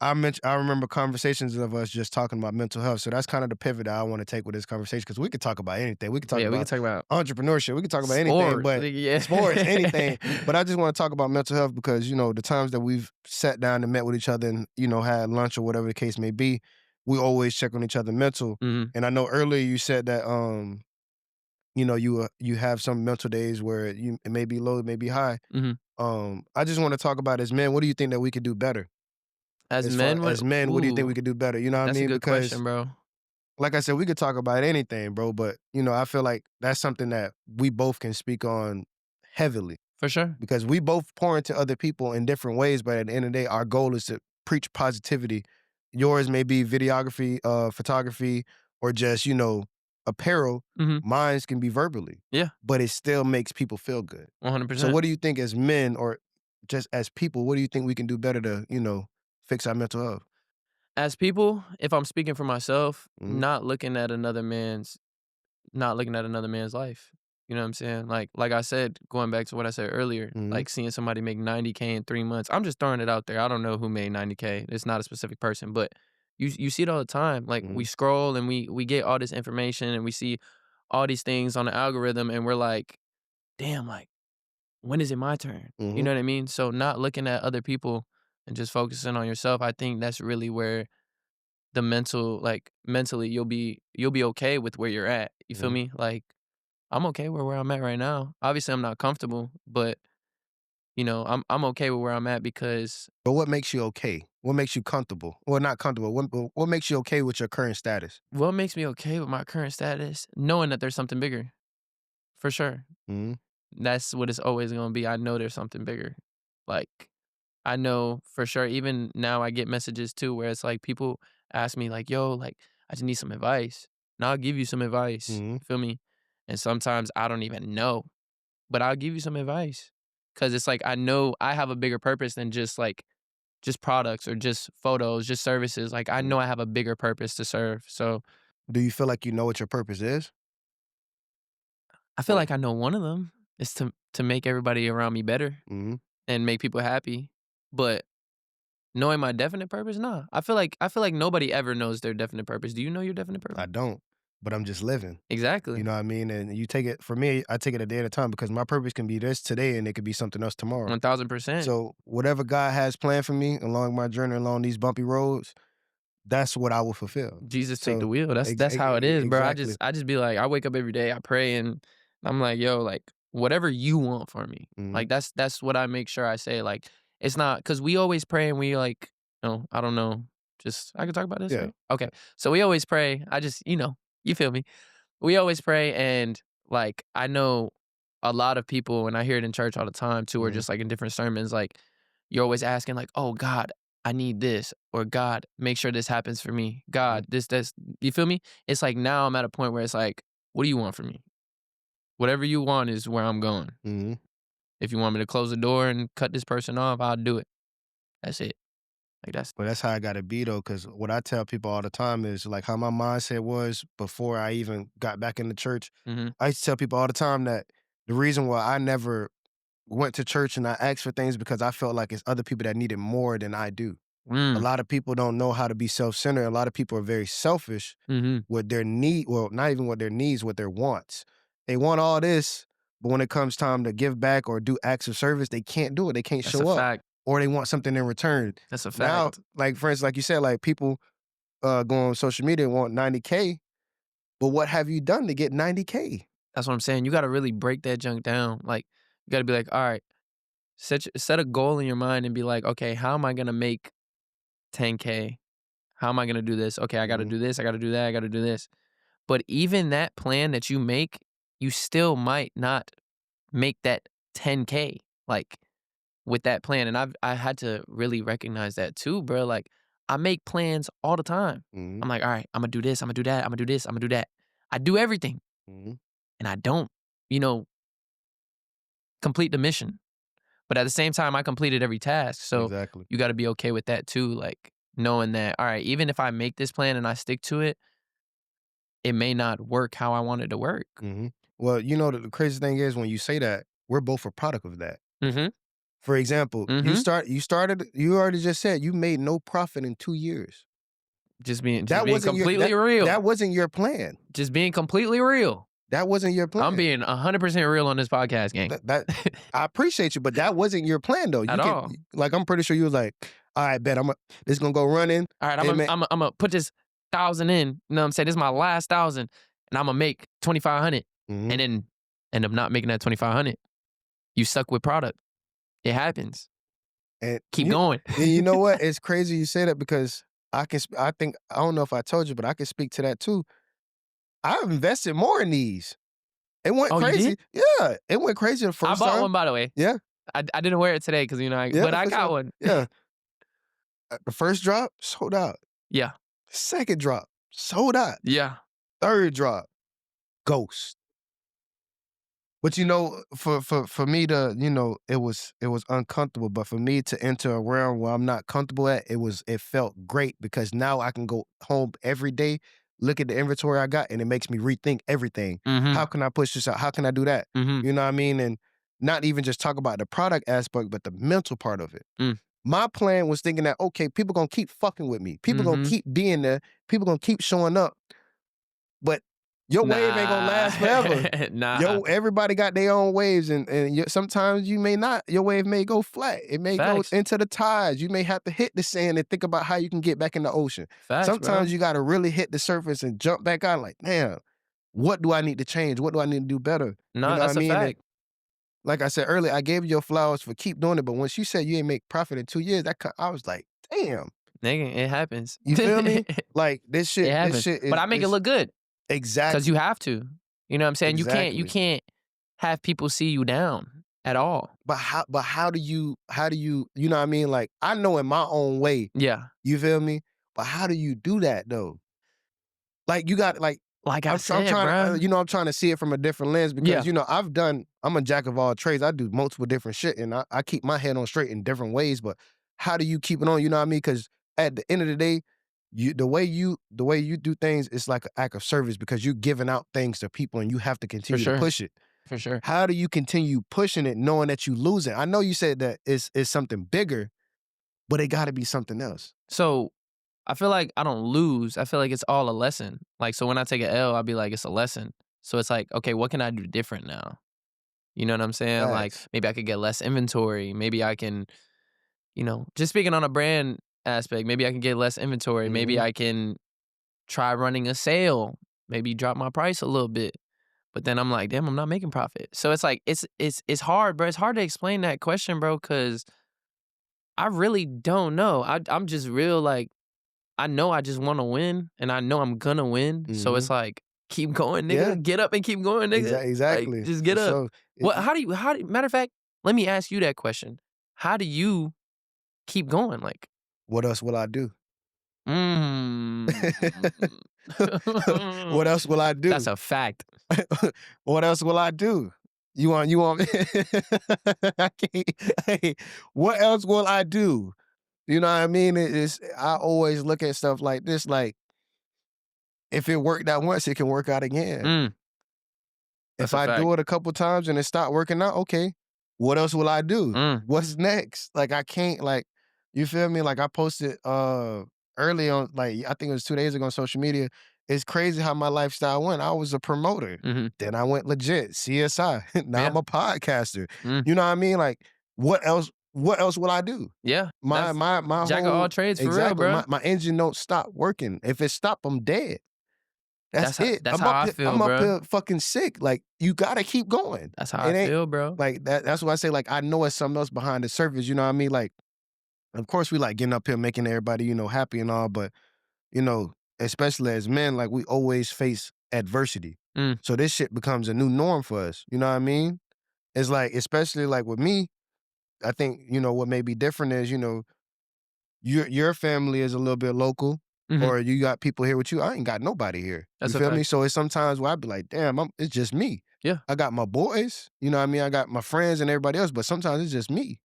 B: I remember conversations of us just talking about mental health. So that's kind of the pivot that I want to take with this conversation because we could talk about anything. We could talk
A: Yeah, we
B: about
A: can talk about
B: entrepreneurship. We could talk about anything,
A: sports.
B: but
A: Yeah.
B: sports, anything. But I just want to talk about mental health because, you know, the times that we've sat down and met with each other and, you know, had lunch or whatever the case may be, we always check on each other mental.
A: Mhm.
B: And I know earlier you said that, you know, you have some mental days where it may be low, it may be high.
A: Mhm.
B: I just want to talk about as men, what do you think that we could do better?
A: As
B: As
A: men,
B: what do you think
A: ooh,
B: we could do better? You know what I
A: that's
B: mean?
A: a good
B: Because
A: question, bro.
B: like I said, we could talk about anything, bro, but you know, I feel like that's something that we both can speak on heavily.
A: For sure.
B: because we both pour into other people in different ways, but at the end of the day, our goal is to preach positivity. Yours may be videography, photography, or just, apparel.
A: Mhm.
B: Mine's can be verbally,
A: Yeah,
B: but it still makes people feel good. So
A: 100%.
B: what do you think as men or just as people, what do you think we can do better to, fix our mental health?
A: As people, if I'm speaking for myself,
B: Mhm,
A: not looking at another man's life. You know what I'm saying? Like I said, going back to what I said earlier,
B: mhm,
A: like seeing somebody make 90K in 3 months. I'm just throwing it out there. I don't know who made 90K. It's not a specific person, but you see it all the time. Like we
B: mhm,
A: scroll and we get all this information and we see all these things on the algorithm and we're like, "Damn, like when is it my turn?" You
B: mhm,
A: know what I mean? So not looking at other people and just focusing on yourself, I think that's really where the mentally you'll be okay with where you're at. You feel
B: mhm.
A: me? Like I'm okay where I'm at right now. Obviously, I'm not comfortable, but I'm okay with where I'm at because
B: But what makes you okay? What makes you comfortable? Well, not comfortable. What makes you okay with your current status?
A: what makes me okay with my current status, knowing that there's something bigger, for sure.
B: Mhm,
A: That's what it's always gonna be. I know there's something bigger. Like I know for sure. Even now, I get messages too where it's like people ask me like, "Yo, like I just need some advice." And I'll give you some advice.
B: mhm.
A: You feel me? And sometimes I don't even know, but I'll give you some advice because it's like I know I have a bigger purpose than just products or just photos, just services. Like I
B: Mhm.
A: know I have a bigger purpose to serve. So
B: Do you feel like you know what your purpose is?
A: I feel
B: Or
A: like I know one of them is to make everybody around me better
B: mhm,
A: and make people happy. But knowing my definite purpose, nah. I feel like nobody ever knows their definite purpose. Do you know your definite
B: I
A: purpose?
B: don't, but I'm just living. You
A: Exactly.
B: know what I mean? And you take it for me, I take it a day at a time because my purpose can be this today and it could be something else tomorrow.
A: 1000%.
B: So whatever God has planned for me along my journey along these bumpy roads, that's what I will fulfill.
A: Jesus take the
B: So
A: wheel. That's how it is, bro. I
B: exactly.
A: just I just be like, I wake up every day, I pray, and I'm like, yo, like whatever you want for me.
B: Mhm.
A: Like that's what I make sure I say. Like it's not because we always pray and we like, no, I don't know. Just I can talk about this,
B: Yeah.
A: right? Okay. So we always pray. I just, you feel me? We always pray and like I know a lot of people and I hear it in church all the time too, or
B: Mhm,
A: just like in different sermons, like you're always asking, like, oh God, I need this, or God, make sure this happens for me.
B: mhm,
A: God, this, you feel me? It's like now I'm at a point where it's like, what do you want from me? Whatever you want is where I'm going.
B: mhm.
A: If you want me to close the door and cut this person off, I'll do it. That's it. Like that's
B: But that's how I gotta be though, because what I tell people all the time is like how my mindset was before I even got back in the church.
A: mm-hmm.
B: I used to tell people all the time that the reason why I never went to church and I asked for things because I felt like it's other people that need it more than I do. A
A: Mm,
B: lot of people don't know how to be self-centered. A lot of people are very selfish
A: mm-hmm.
B: with their need, well, not even with their needs, with their wants. They want all this, but when it comes time to give back or do acts of service, they can't do it. They can't
A: That's a
B: show up.
A: fact.
B: Or they want something in return.
A: That's a
B: Now,
A: fact.
B: like for instance, like you said, like people go on social media and want 90K, but what have you done to get 90K?
A: That's what I'm saying. You got to really break that junk down. Like you got to be like, all right, set a goal in your mind and be like, okay, how am I gonna make 10K? How am I gonna do this? Okay, I gotta
B: Mhm,
A: do this, I gotta do that, I gotta do this. But even that plan that you make, you still might not make that 10K, like, with that plan, and I had to really recognize that too, bro, like, I make plans all the time.
B: mhm,
A: I'm like, "Alright, Imma do this, Imma do that, Imma do this, Imma do that." I do everything,
B: mhm.
A: and I don't, you know, complete the mission, but at the same time, I completed every task, so
B: Exactly.
A: you gotta be okay with that too, like, knowing that, "Alright, even if I make this plan and I stick to it, it may not work how I want it to work."
B: Mhm. Well, the crazy thing is when you say that, we're both a product of that.
A: Mhm,
B: For example,
A: mhm.
B: you already just said you made no profit in 2 years.
A: Just being completely
B: That
A: real.
B: wasn't your plan.
A: Just being completely real.
B: That wasn't your
A: I'm
B: plan.
A: being 100% real on this podcast, gang.
B: That I appreciate you, but that wasn't your plan though.
A: At all.
B: Like I'm pretty sure you was like, all right, bet this gonna go running.
A: Alright,
B: And man,
A: Imma put this 1,000 in, you know what I'm saying? This is my last 1,000, and Imma make 2,500,
B: mhm.
A: and then end up not making that 2,500. You suck with product. It happens.
B: And
A: Keep going.
B: you know what? It's crazy you say that because I think I don't know if I told you, but I can speak to that too. I've invested more in these. It went
A: Oh, you
B: crazy.
A: did?
B: Yeah, it went crazy the
A: I
B: first
A: bought
B: time.
A: one, by the way.
B: Yeah,
A: I didn't wear it today because, but
B: yeah,
A: I
B: for
A: got
B: sure.
A: one.
B: Yeah. The first drop, sold out.
A: Yeah.
B: Second drop, sold out.
A: Yeah.
B: Third drop, ghost. But for me to, it was uncomfortable. But for me to enter a realm where I'm not comfortable at, it felt great because now I can go home every day, look at the inventory I got, and it makes me rethink everything. How
A: Mhm.
B: can I push this out? How can I do that?
A: Mhm.
B: You know what I mean? And not even just talk about the product aspect, but the mental part of it.
A: Mm.
B: My plan was thinking that, okay, people gonna keep fucking with me. People gonna
A: Mhm.
B: keep being there. People gonna keep showing up. But your wave ain't gonna
A: Nah.
B: last forever.
A: Nah.
B: Everybody got their own waves, and sometimes you may not. Your wave may go flat. It may go
A: Facts.
B: into the tides. You may have to hit the sand and think about how you can get back in the ocean.
A: Facts, bro.
B: Sometimes you got to really hit the surface and jump back out. Like, damn, what do I need to change? What do I need to do better? You
A: No,
B: know what I
A: that's a
B: mean? And
A: fact.
B: like I said earlier, I gave you your flowers for keep doing it. But once you said you ain't make profit in 2 years, I was like, damn.
A: Nigga, it happens.
B: You feel me? Like
A: It
B: this
A: happens.
B: shit
A: But I make it
B: is
A: look good because you
B: exactly,
A: have to. You know what I'm saying? You
B: exactly.
A: can't have people see you down at all.
B: But how do you know what I mean? Like, I know in my own way,
A: Yeah.
B: you feel me? But how do you do that though? Like, you got like
A: Like I
B: I'm
A: said,
B: trying to
A: bro.
B: I'm trying to see it from a different lens because
A: Yeah.
B: I'm a jack of all trades. I do multiple different shit and I keep my head on straight in different ways, but how do you keep it on? You know what I mean? Because at the end of the day, the way you do things is like an act of service because you're giving out things to people and you have to
A: For
B: continue to
A: sure.
B: push it.
A: For sure.
B: How do you continue pushing it knowing that you losing? I know you said that it's something bigger, but it gotta be something else.
A: So I feel like I don't lose. I feel like it's all a lesson. Like, so when I take an L, I'll be like, it's a lesson. So it's like, okay, what can I do different now? You know what I'm saying? Like,
B: Facts.
A: maybe I could get less inventory. Maybe I can, just speaking on a brand aspect, maybe I can get less inventory. Maybe
B: Mhm.
A: I can try running a sale. Maybe drop my price a little bit. But then I'm like, damn, I'm not making profit. So it's like, it's hard, bro. It's hard to explain that question, bro, because I really don't know. I'm just real like, I know I just want to win, and I know I'm gonna win. So it's
B: Mhm.
A: like, keep going,
B: Yeah.
A: nigga. Get up and keep going, nigga. Like,
B: Exactly.
A: just
B: For
A: get up.
B: sure. It
A: What?
B: it
A: Matter of fact, let me ask you that question. How do you keep going? Like,
B: What else will I do?
A: mm,
B: What else will I
A: that's
B: do?
A: a fact.
B: What else will I do? You want I can't, hey, what else will I do? You know what I mean? I always look at stuff like this, like, if it worked out once, it can work out again.
A: Mm,
B: If
A: that's a
B: I
A: fact.
B: do it a couple times and it stopped working out, okay, what else will I do?
A: Mm,
B: What's next? Like, I can't, like, you feel me? Like, I posted early on, like, I think it was 2 days ago on social media. It's crazy how my lifestyle went. I was a promoter.
A: hmm
B: Then I went legit, CSI. Now I'm
A: Yeah.
B: a podcaster.
A: Mm,
B: You know what I mean? Like, what else will I do?
A: yeah.
B: My
A: That's
B: my my
A: jack of all
B: whole
A: trades for real,
B: exactly,
A: bro.
B: my engine don't stop working. If it stop, I'm dead. That's
A: That's how.
B: it.
A: That's how I feel,
B: I'm up
A: bro.
B: here fucking sick. Like, you gotta keep going.
A: That's how
B: It
A: I
B: ain't
A: feel, bro.
B: like that. That's why I say, like, I know it's something else behind the surface. You know what I mean? Like, of course we like getting up here making everybody, happy and all, but you know, especially as men, like, we always face adversity.
A: Mm,
B: So this shit becomes a new norm for us. You know what I mean? It's like, especially like with me, I think, what may be different is, your family is a little bit local,
A: hmm
B: or you got people here with you. I ain't got nobody here. You
A: That's a
B: feel me?
A: fact.
B: So it's sometimes where I be like, damn, it's just me.
A: Yeah.
B: I got my boys, you know what I mean? I got my friends and everybody else, but sometimes it's just me.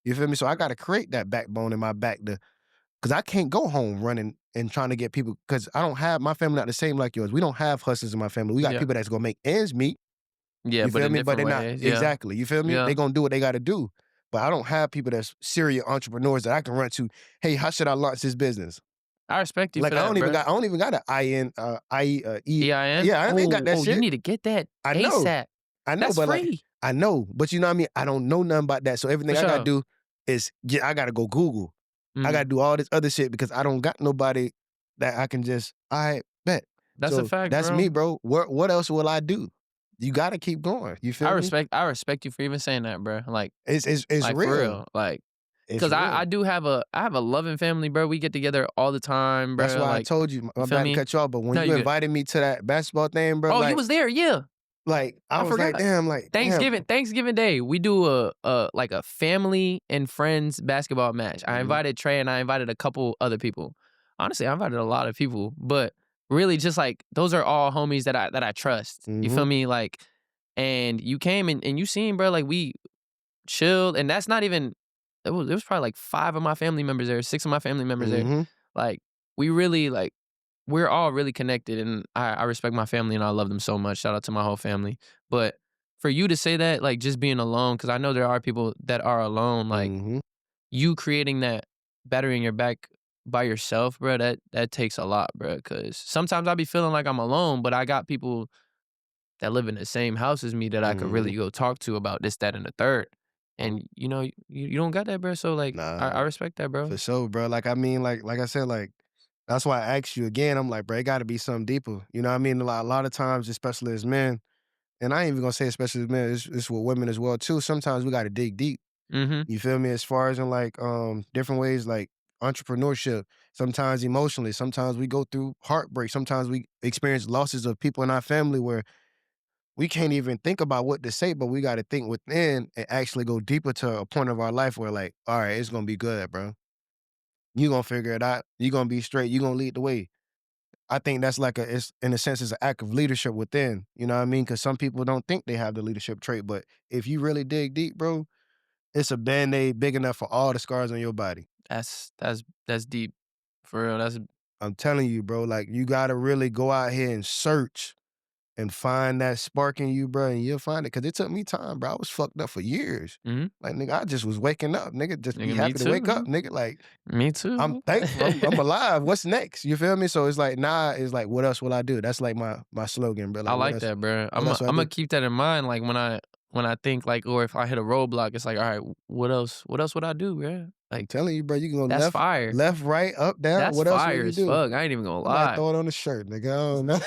B: You feel me? So I got to create that backbone in my back because I can't go home running and trying to get people, because I don't have, my family not the same like yours. We don't have hustlers in my family. We got
A: Yeah.
B: people that's going to make ends meet.
A: Yeah,
B: You
A: but
B: feel
A: in
B: me? But
A: different
B: they're not,
A: ways. Yeah.
B: exactly. You feel me?
A: Yeah.
B: They going to do what they got to do. But I don't have people that's serious entrepreneurs that I can run to. Hey, how should I launch this business?
A: I respect you
B: Like,
A: for
B: I
A: that,
B: don't even
A: bro.
B: got I don't even got an E.
A: EIN?
B: Yeah, I ain't got that
A: You
B: shit.
A: need to get that
B: I know.
A: ASAP.
B: I know,
A: That's
B: but like,
A: free.
B: I know, but you know what I mean? I don't know nothing about that. So
A: For
B: everything I gotta
A: sure.
B: do is I gotta go Google. I
A: Mm.
B: gotta do all this other shit because I don't got nobody that I can just, all right, bet.
A: That's a
B: So
A: fact,
B: that's me,
A: bro.
B: bro. What else will I do? You gotta keep going. You
A: I
B: feel me?
A: respect you for even saying that, bro.
B: It's
A: Like for
B: real.
A: real. Like,
B: It's
A: cause I
B: real.
A: do have a loving family, bro. We get together all the time,
B: That's
A: bro.
B: why I
A: Like,
B: told you,
A: you
B: I'm
A: feel
B: about to
A: me?
B: cut you off, but when
A: No,
B: you
A: you good.
B: invited me to that basketball thing, bro,
A: Oh, you
B: like,
A: was there, yeah.
B: Like, I
A: I
B: was
A: forgot.
B: like, damn.
A: Thanksgiving Day, we do like a family and friends basketball match. I
B: Mhm,
A: invited Trey and I invited a couple other people. Honestly, I invited a lot of people, but really just like those are all homies that I trust. You
B: mhm,
A: feel me? Like, and you came and you seen, bro, like we chilled, and that's not even it was probably like 5 of my family members there, 6 of my family members there.
B: mhm,
A: Like, we really like we're all really connected, and I respect my family and I love them so much. Shout out to my whole family. But for you to say that, like just being alone, because I know there are people that are alone, like
B: mhm.
A: you creating that battery in your back by yourself, bro, that takes a lot, bro. Because sometimes I be feeling like I'm alone, but I got people that live in the same house as me that I could really
B: Mhm.
A: go talk to about this, that, and the third.
B: Um,
A: And you don't got that, bro. So like I
B: nah,
A: respect that, bro.
B: for sure, bro. Like, I mean, like I said, like, that's why I asked you again. I'm like, bro, it gotta be something deeper. You know what I mean? A lot of times, especially as men, and I ain't even gonna say especially as men, it's with women as well too. Sometimes we gotta dig deep.
A: Mm-hmm.
B: You feel me? As far as in like different ways like entrepreneurship, sometimes emotionally, sometimes we go through heartbreak, sometimes we experience losses of people in our family where we can't even think about what to say, but we gotta think within and actually go deeper to a point of our life where like, all right, it's gonna be good, bro. You gonna figure it out. You gonna be straight. You gonna lead the way. I think that's like it's in a sense, it's an act of leadership within. You know what I mean? Because some people don't think they have the leadership trait, but if you really dig deep, bro, it's a band-aid big enough for all the scars on your body.
A: That's deep. For real. That's
B: I'm telling you, bro, like you gotta really go out here and search and find that spark in you, bro, and you'll find it. Cause it took me time, bro. I was fucked up for years.
A: mm-hmm.
B: Like, nigga, I just was waking up, nigga. Just be
A: Nigga, me
B: happy to wake up,
A: too.
B: nigga. Like,
A: Me
B: I'm
A: too.
B: thankful. I'm alive. What's next? You feel me? So it's like, nah, it's like, what else will I do? That's like my slogan, bro.
A: I
B: Like,
A: like that, bro.
B: what else will I
A: I'm gonna
B: do?
A: keep that in mind. Like when I think like, or if I hit a roadblock, it's like, all right, what else? What else would I do, bro?
B: I'm
A: Like
B: telling you, bro, you can go
A: that's fire.
B: left, right, up, down.
A: That's
B: What else will
A: fire
B: you
A: as
B: do?
A: fuck. I ain't even gonna
B: I might
A: lie.
B: throw it on the shirt, nigga. I don't know.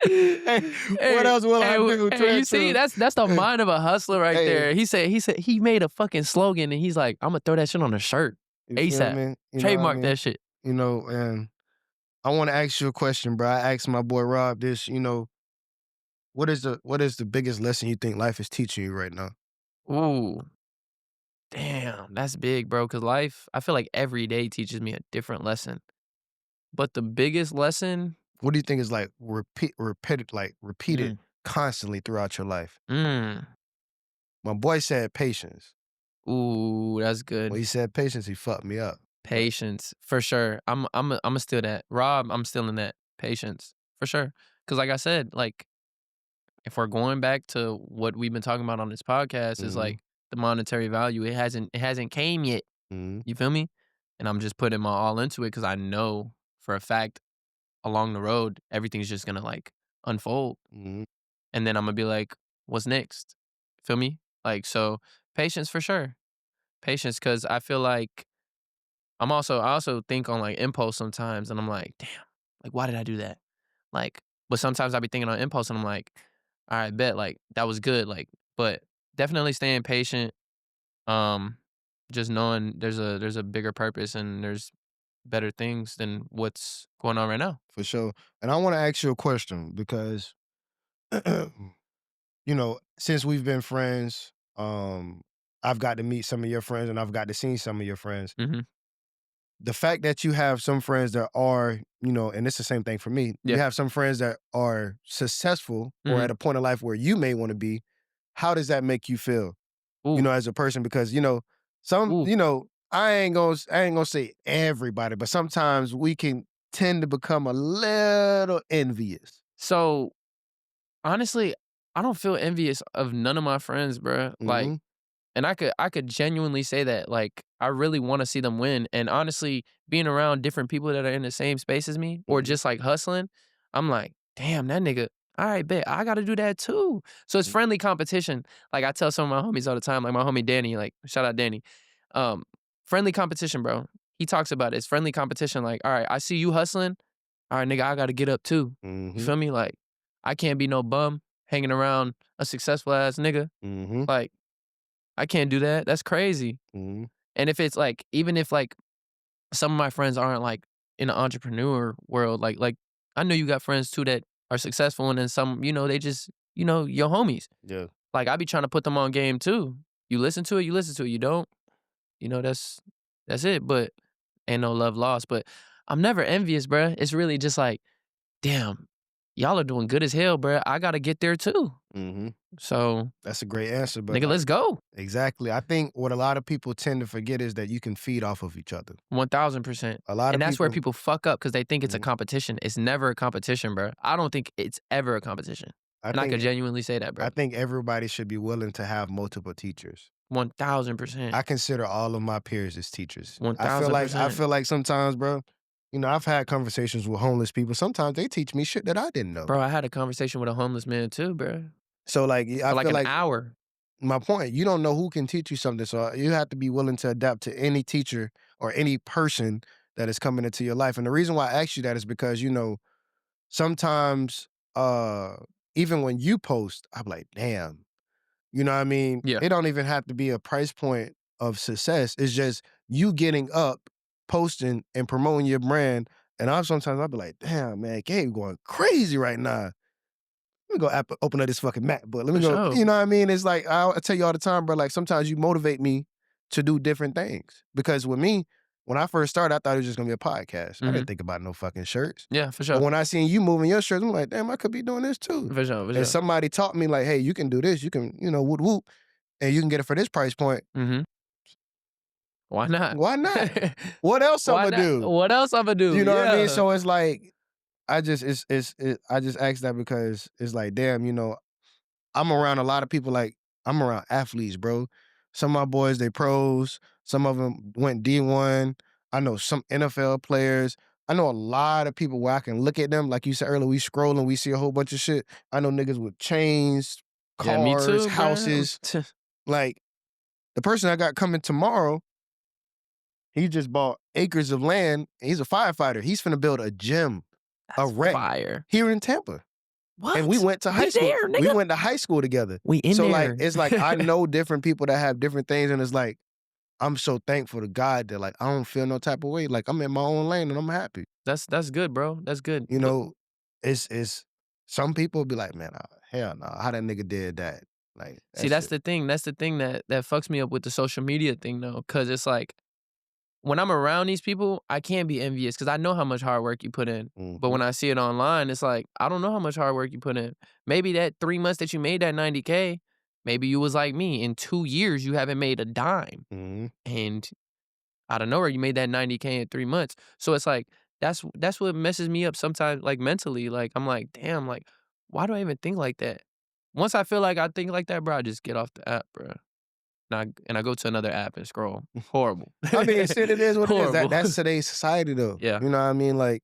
B: Hey, what
A: Hey,
B: else will I do?
A: hey, you
B: Tread
A: see,
B: two.
A: that's the mind of a hustler right
B: Hey,
A: there. He said he made a fucking slogan and he's like, I'm gonna throw that shit on a shirt
B: you feel
A: ASAP.
B: me? You know what I
A: Trademark
B: mean?
A: that shit.
B: And I want to ask you a question, bro. I asked my boy Rob this. What is the biggest lesson you think life is teaching you right now?
A: Ooh, damn, that's big, bro. Cause life, I feel like every day teaches me a different lesson. But the biggest lesson,
B: What do you think is like repeated
A: mm,
B: constantly throughout your life?
A: mm,
B: My boy said patience.
A: ooh, that's
B: When
A: good.
B: he said patience, he fucked me up. But
A: Patience, for sure. I'm a steal that. Rob, I'm stealing that. Patience, for sure. Cause like I said, like if we're going back to what we've been talking about on this podcast, is
B: mhm,
A: like the monetary value. It hasn't came yet.
B: mhm,
A: You feel me? And I'm just putting my all into it because I know for a fact along the road everything's just gonna like unfold,
B: mhm,
A: and then I'm gonna be like, what's next? Feel me? Like so, patience for sure. Patience, because I feel like I also think on like impulse sometimes, and I'm like, damn, like why did I do that? Like, but sometimes I be thinking on impulse, and I'm like, all right, bet, like that was good, like, but definitely staying patient. Um, just knowing there's a bigger purpose and there's better things than what's going on right now.
B: for sure. And I want to ask you a question because since we've been friends, I've got to meet some of your friends and I've got to see some of your friends.
A: Hmm.
B: The fact that you have some friends that are, and it's the same thing for me, you
A: Yeah.
B: have some friends that are successful or
A: Hmm.
B: at a point in life where you may want to be. How does that make you feel,
A: Ooh.
B: as a person? Because, some,
A: Ooh.
B: I ain't gonna say everybody, but sometimes we can tend to become a little envious.
A: So honestly, I don't feel envious of none of my friends, bruh. Like,
B: Mhm,
A: and I could genuinely say that. Like, I really want to see them win. And honestly, being around different people that are in the same space as me or
B: mhm,
A: just like hustling, I'm like, damn, that nigga. All right, bet I got to do that too. So it's
B: mhm,
A: friendly competition. Like I tell some of my homies all the time, like my homie Danny, like shout out Danny. Um, Friendly competition, bro. He talks about it. It's friendly competition. Like, all right, I see you hustling. All right, nigga, I got to get up too. You
B: mhm,
A: feel me? Like, I can't be no bum hanging around a successful ass nigga.
B: mhm,
A: Like, I can't do that. That's crazy.
B: mhm,
A: And if it's like, even if like some of my friends aren't like in the entrepreneur world, like I know you got friends too that are successful, and then some, they just, your homies.
B: Yeah.
A: Like, I be trying to put them on game too. You listen to it, you listen to it. You don't, that's it. But ain't no love lost. But I'm never envious, bruh. It's really just like, damn, y'all are doing good as hell, bruh. I gotta get there too.
B: Mhm.
A: So,
B: That's a great answer, but,
A: nigga,
B: like
A: let's go.
B: exactly. I think what a lot of people tend to forget is that you can feed off of each other.
A: 1000%.
B: A lot
A: And
B: of
A: that's where
B: people
A: people fuck up because they think it's a
B: Mhm.
A: competition. It's never a competition, bruh. I don't think it's ever a competition.
B: I
A: And I could
B: think
A: genuinely say that,
B: I
A: bruh.
B: think everybody should be willing to have multiple teachers.
A: 1000%.
B: I consider all of my peers as teachers. I
A: 1000%.
B: feel like sometimes, bro, I've had conversations with homeless people. Sometimes they teach me shit that I didn't know.
A: Bro, I had a conversation with a homeless man too, bruh,
B: So, like, I
A: for like
B: feel
A: an
B: like
A: hour.
B: my point, you don't know who can teach you something, so you have to be willing to adapt to any teacher or any person that is coming into your life. And the reason why I ask you that is because, sometimes, even when you post, I'm like, damn, you know what I mean?
A: Yeah.
B: It don't even have to be a price point of success. It's just you getting up, posting, and promoting your brand. And I'll be like, damn, man, Gabe going crazy right now. Let me go open up this fucking MacBook. Let me
A: For
B: go,
A: sure.
B: you know what I mean? It's like, I tell you all the time, bro, like sometimes you motivate me to do different things. Because with me, when I first started, I thought it was just gonna be a podcast. I didn't
A: Mhm.
B: think about no fucking shirts.
A: Yeah, for
B: But
A: sure.
B: when I seen you moving your shirts, I'm like, damn, I could be doing this too.
A: For sure, for
B: And
A: sure.
B: somebody taught me like, hey, you can do this. You can, whoop whoop, and you can get it for this price point.
A: Mhm. Why not?
B: Why not? What else
A: Why
B: I'ma
A: not?
B: do?
A: What else Imma do?
B: You know what I mean?
A: Yeah.
B: So it's like, I just asked that because it's like, damn, I'm around a lot of people, like, I'm around athletes, bro. Some of my boys, they pros. Some of them went D1. I know some NFL players. I know a lot of people where I can look at them, like you said earlier, we scrolling, we see a whole bunch of shit. I know niggas with chains,
A: Yeah, me
B: cars,
A: too, bruh.
B: houses. Like, the person I got coming tomorrow, he just bought acres of land. He's a firefighter. He's finna build a gym, a
A: That's
B: rec
A: fire.
B: here in Tampa. And we
A: What?
B: went to
A: We
B: high school.
A: there,
B: We
A: nigga.
B: went to high school together.
A: We in
B: So, like,
A: there.
B: it's like I know different people that have different things, and it's like I'm so thankful to God that, like, I don't feel no type of way. Like, I'm in my own lane and I'm happy.
A: That's good, bro. That's good.
B: You
A: Look,
B: know, it's some people be like, man, hell no, how that nigga did that? Like,
A: see,
B: that
A: that's
B: shit.
A: the thing. That's the thing that fucks me up with the social media thing though, because it's like when I'm around these people, I can't be envious because I know how much hard work you put in. But
B: Mhm.
A: when I see it online, it's like, I don't know how much hard work you put in. Maybe that 3 months that you made that 90K, maybe you was like me. In 2 years, you haven't made a dime.
B: Mhm.
A: And out of nowhere, you made that 90K in 3 months. So it's like, that's what messes me up sometimes, like mentally. Like, I'm like, damn, like, why do I even think like that? Once I feel like I think like that, bro, I just get off the app, bro. And I go to another app and scroll. Horrible.
B: I mean, shit, it is what it is.
A: Horrible.
B: That's today's society, though.
A: Yeah.
B: You know what I mean? Like,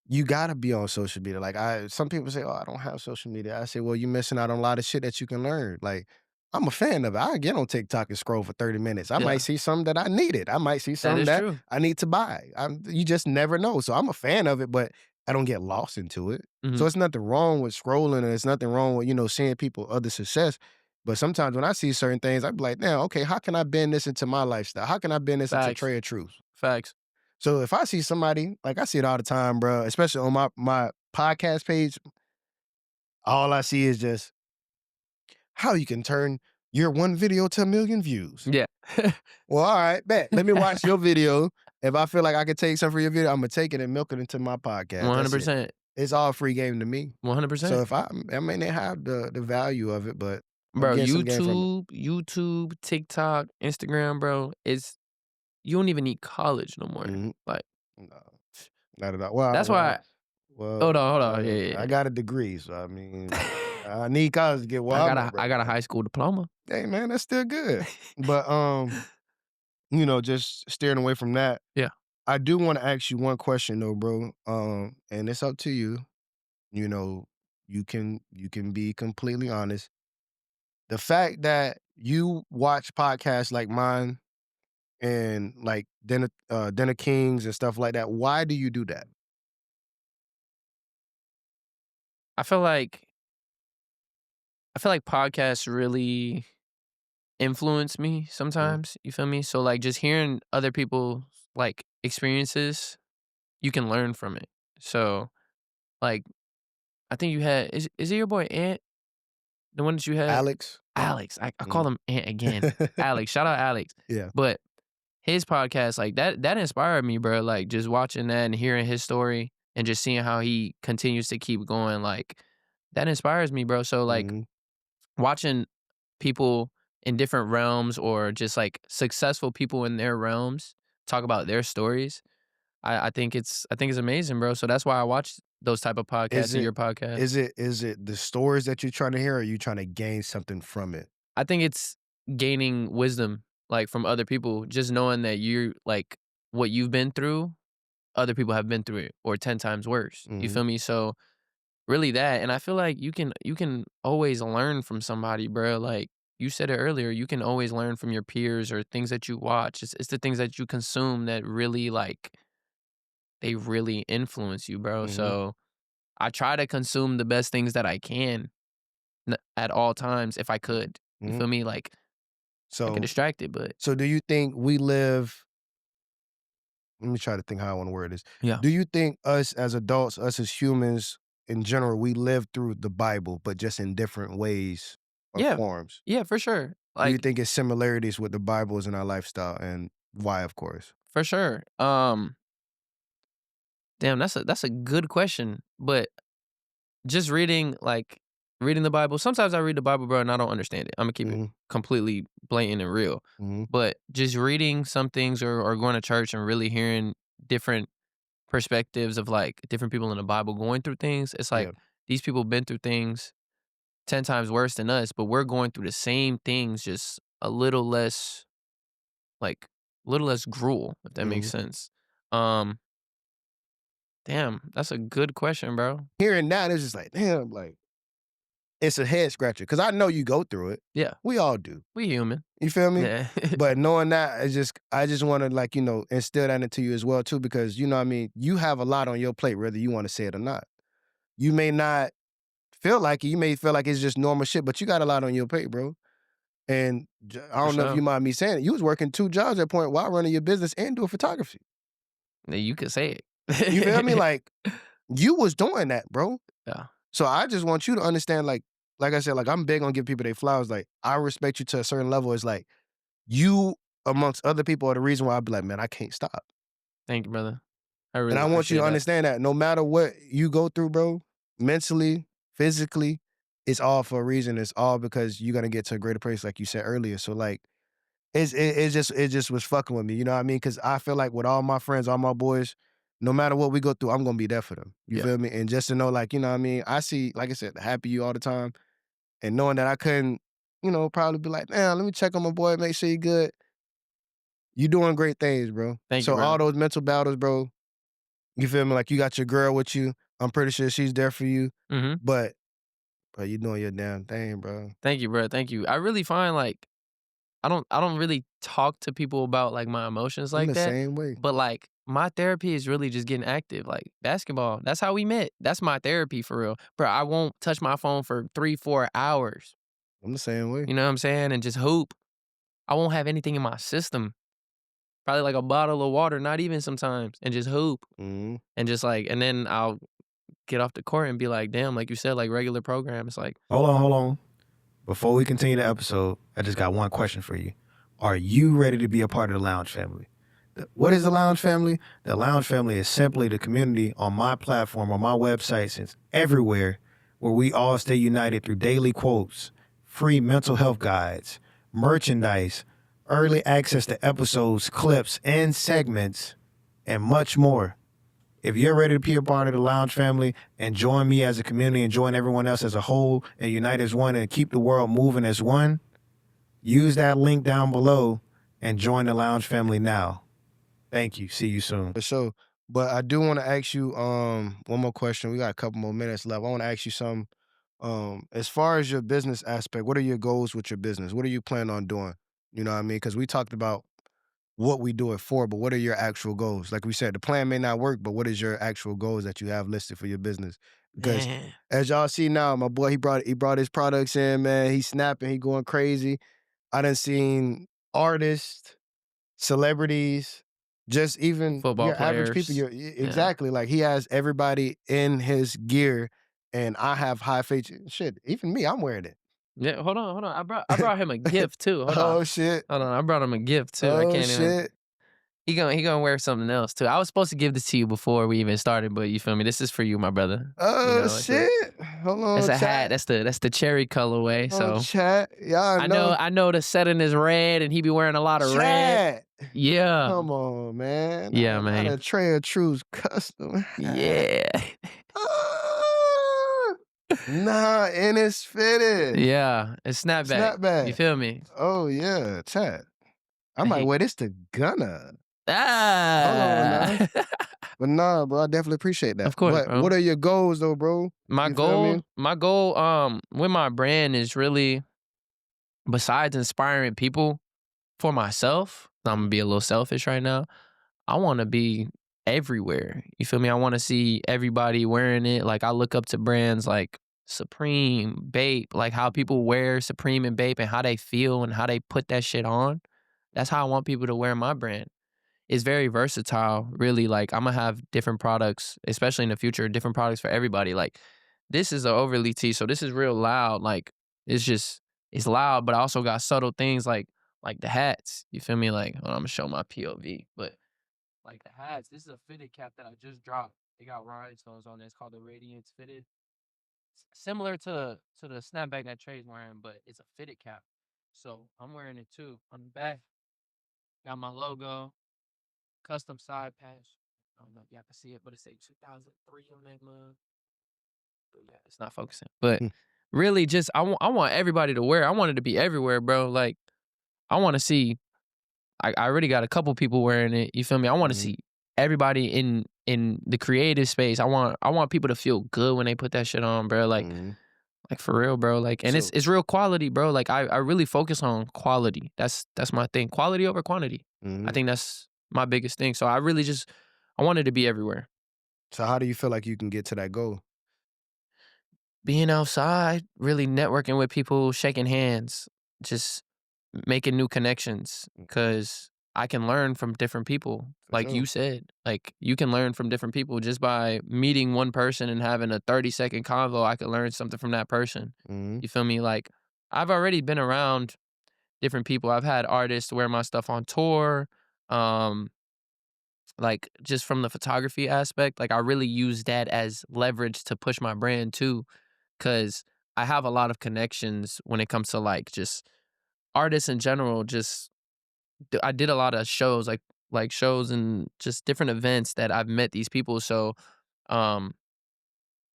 B: you gotta be on social media. Like, some people say, "Oh, I don't have social media." I say, "Well, you're missing out on a lot of shit that you can learn." Like, I'm a fan of it. I get on TikTok and scroll for 30 minutes. I might
A: Yeah.
B: see something that I needed. I might see
A: That
B: something
A: is
B: that
A: true.
B: I need to buy. You just never know. So I'm a fan of it, but I don't get lost into it.
A: Mhm.
B: So it's nothing wrong with scrolling, and it's nothing wrong with seeing people other success. But sometimes when I see certain things, I be like, "Now, okay, how can I bend this into my lifestyle? How can I bend this into
A: Facts.
B: Trey of Truth?"
A: Facts.
B: So if I see somebody, like I see it all the time, bro, especially on my podcast page, all I see is just how you can turn your one video to 1,000,000 views.
A: Yeah.
B: Well, all right, bet. Let me watch your video. If I feel like I could take something from your video, I'm gonna take it and milk it into my podcast. That's it.
A: 100%.
B: It's all free game to me. So
A: 100%.
B: if I may not have the value of it, but I'm
A: Bro,
B: getting some game from it.
A: YouTube, TikTok, Instagram, bro, you don't even need college no more.
B: Mhm.
A: Like,
B: No, not at all. Well,
A: that's why
B: well,
A: hold on. Yeah, yeah,
B: I
A: yeah.
B: got a degree, so I mean, I need college to get where I'm at
A: I
B: right
A: got a
B: now.
A: high school diploma.
B: Hey man, that's still good. But just steering away from that.
A: Yeah.
B: I do want to ask you one question though, bro. And it's up to you. You know, you can be completely honest. The fact that you watch podcasts like mine and like Dinner Kings and stuff like that, why do you do that?
A: I feel like podcasts really influence me
B: Mm,
A: sometimes, you feel me? So, like, just hearing other people's, like, experiences, you can learn from it. So, like, I think you had is it your boy Ant? The one that you had?
B: Alex.
A: Alex. I
B: Mhm.
A: call him Ant again. Alex. Shout out Alex.
B: Yeah.
A: But his podcast, like that inspired me, bro. Like just watching that and hearing his story and just seeing how he continues to keep going, like that inspires me, bro. So like
B: Mhm.
A: watching people in different realms or just like successful people in their realms talk about their stories, I think it's amazing, bro. So that's why I watch those type of podcasts
B: Is
A: and
B: it
A: your podcast.
B: is it the stories that you're trying to hear, or are you trying to gain something from it?
A: I think it's gaining wisdom, like, from other people, just knowing that you're like, what you've been through, other people have been through it or 10 times worse. You
B: Mhm.
A: feel me? So, really that, and I feel like you can always learn from somebody, bro. Like, you said it earlier, you can always learn from your peers or things that you watch. It's the things that you consume that really, like, they really influence you, bro.
B: Mhm.
A: So, I try to consume the best things that I can at all times if I could. You
B: Mhm.
A: feel me? Like, I get
B: So
A: distracted, but
B: so do you think we live let me try to think how I wanna word this.
A: yeah.
B: Do you think us as adults, us as humans in general, we live through the Bible, but just in different ways or
A: Yeah.
B: forms?
A: Yeah, for sure.
B: Do you
A: Like,
B: think it's similarities with the Bibles in our lifestyle, and why, of course?
A: for sure. Damn, that's a good question, but just reading the Bible, sometimes I read the Bible, bro, and I don't understand it. Imma keep it
B: Mhm.
A: completely blatant and real.
B: Mhm.
A: But just reading some things or going to church and really hearing different perspectives of, like, different people in the Bible going through things, it's like,
B: Yeah.
A: these people been through things 10 times worse than us, but we're going through the same things, just a little less, like, little less gruel, if that makes
B: Mhm.
A: sense. Um, damn, that's a good question, bro.
B: Hearing that, it's just like, damn, like, it's a head scratcher because I know you go through it.
A: Yeah,
B: We all do.
A: we human.
B: You feel me?
A: Yeah.
B: But knowing that, I just wanna, like, instill that into you as well too because, you know what I mean, you have a lot on your plate whether you wanna say it or not. You may not feel like it, you may feel like it's just normal shit, but you got a lot on your plate, bro. And I
A: For
B: don't know if
A: sure.
B: you mind me saying it, you was working 2 jobs at point while running your business and doing photography.
A: Yeah, you could say
B: You feel me?
A: it.
B: Like, you was doing that, bro.
A: Yeah,
B: So I just want you to understand, like I said, like, I'm big on giving people their flowers. Like, I respect you to a certain level. It's like, you amongst other people are the reason why I be like, "Man, I can't stop."
A: thank you, brother. I
B: And
A: really
B: I want you
A: appreciate
B: to
A: that.
B: understand that no matter what you go through, bro, mentally, physically, it's all for a reason. It's all because you're gonna get to a greater place, like you said earlier. So, like, it just was fucking with me, you know what I mean? Because I feel like with all my friends, all my boys, no matter what we go through, I'm gonna be there for them. You
A: Yeah,
B: feel me? And just to know, like, you know what I mean? I see, like I said, the happy you all the time. And knowing that I couldn't, probably be like, man, let me check on my boy, make sure he good. You doing great things, bro.
A: thank you,
B: So all
A: brother.
B: those mental battles, bro, you feel me? Like you got your girl with you. I'm pretty sure she's there for you.
A: Mhm.
B: But you doing your damn thing, bro.
A: Thank you, bro, thank you. I really find, like, I don't really talk to people about, like, my emotions
B: I'm
A: like
B: the
A: that,
B: same way.
A: but, like, my therapy is really just getting active, like, basketball, that's how we met. That's my therapy for real. Bro, I won't touch my phone for 3, 4 hours,
B: I'm the same way.
A: you know what I'm saying, and just hoop. I won't have anything in my system, probably, like, a bottle of water, not even sometimes, and just hoop,
B: Mhm.
A: and just, like, and then I'll get off the court and be like, "Damn," like you said, like, regular program, it's like,
B: Hold on, hold on. Before we continue the episode, I just got one question for you. Are you ready to be a part of the Lounge family? What is the Lounge family? The Lounge family is simply the community on my platform, on my website, since everywhere, where we all stay united through daily quotes, free mental health guides, merchandise, early access to episodes, clips, and segments, and much more. If you're ready to be a part of the Lounge family and join me as a community and join everyone else as a whole and unite as one and keep the world moving as one, use that link down below and join the Lounge family now. Thank you. See you soon. For sure. But I do want to ask you one more question. We got a couple more minutes left. I want to ask you some as far as your business aspect, what are your goals with your business? What are you planning on doing? You know what I mean? Because we talked about what we do it for, but what are your actual goals? Like we said, the plan may not work, but what is your actual goals that you have listed for your business? Because
A: "Man."
B: as y'all see now, my boy he brought his products in, man. He's snapping, he going crazy. I done seen artists, celebrities, just even
A: Football
B: your average people.
A: players. Yeah.
B: Exactly, like he has everybody in his gear, and I have high faith. Shit, even me, I'm wearing it.
A: Yeah, hold on. I brought him a gift too. Hold on.
B: Oh shit.
A: Hold on. I brought him a gift too. I
B: Oh
A: can't even.
B: shit.
A: He gonna wear something else too. I was supposed to give this to you before we even started, but you feel me? This is for you, my brother. You
B: Oh
A: know,
B: shit. Hold
A: it's
B: on,
A: a hat.
B: chat.
A: That's the cherry colorway.
B: Hold on,
A: So
B: chat. Y'all know.
A: I know the setting is red, and he be wearing a lot of red.
B: Chat.
A: Yeah,
B: Come on, man.
A: yeah,
B: Not
A: man.
B: a Trey of Truth's custom hat.
A: Yeah,
B: Ah! Nah, and it's fitted.
A: yeah. It's snapback. You
B: Snapback.
A: feel me?
B: Oh yeah, chat. I might
A: He,
B: wear this to Gunna. Hold on now.
A: ah,
B: But nah, bro, I definitely appreciate that.
A: of course,
B: But what
A: bro.
B: are your goals though, bro? You feel me?
A: My goal, with my brand is really besides inspiring people for myself. I'm gonna be a little selfish right now. I want to be everywhere. You feel me? I want to see everybody wearing it. Like I look up to brands like Supreme, Bape, like how people wear Supreme and Bape and how they feel and how they put that shit on. That's how I want people to wear my brand. It's very versatile, really. Like I'm gonna have different products, especially in the future, different products for everybody. Like this is a overly tee, so this is real loud. Like it's just it's loud, but I also got subtle things like the hats. You feel me? Like I'm gonna show my POV, but like the hats, this is a fitted cap that I just dropped. It got rhinestones on it. It's called the Radiance Fitted. Similar to the snapback that Trey's wearing, but it's a fitted cap. So I'm wearing it too. On the back, got my logo, custom side patch. I don't know if y'all can see it, but it say 2003 on that mug. But yeah, it's not focusing. But
B: Hmm.
A: really, just I want everybody to wear. I want it to be everywhere, bro. Like I want to see. I already got a couple people wearing it. You feel me? I want to
B: Mhm,
A: see everybody in the creative space. I want people to feel good when they put that shit on, bro.
B: mhm.
A: Like for real, bro. Like and
B: So
A: it's real quality, bro. Like I really focus on quality. That's my thing. Quality over quantity. I
B: mhm.
A: think that's my biggest thing. So I really just I want it to be everywhere.
B: So how do you feel like you can get to that goal?
A: Being outside, really networking with people, shaking hands, just making new connections
B: Okay,
A: because I can learn from different people.
B: for
A: Like
B: sure.
A: you said, like you can learn from different people just by meeting one person and having a 30-second convo. I could learn something from that person.
B: Mhm,
A: You feel me? Like I've already been around different people. I've had artists wear my stuff on tour. Um, like just from the photography aspect, like I really use that as leverage to push my brand too. Cause I have a lot of connections when it comes to like just artists in general. Just I did a lot of shows, like shows and just different events that I've met these people. So, um,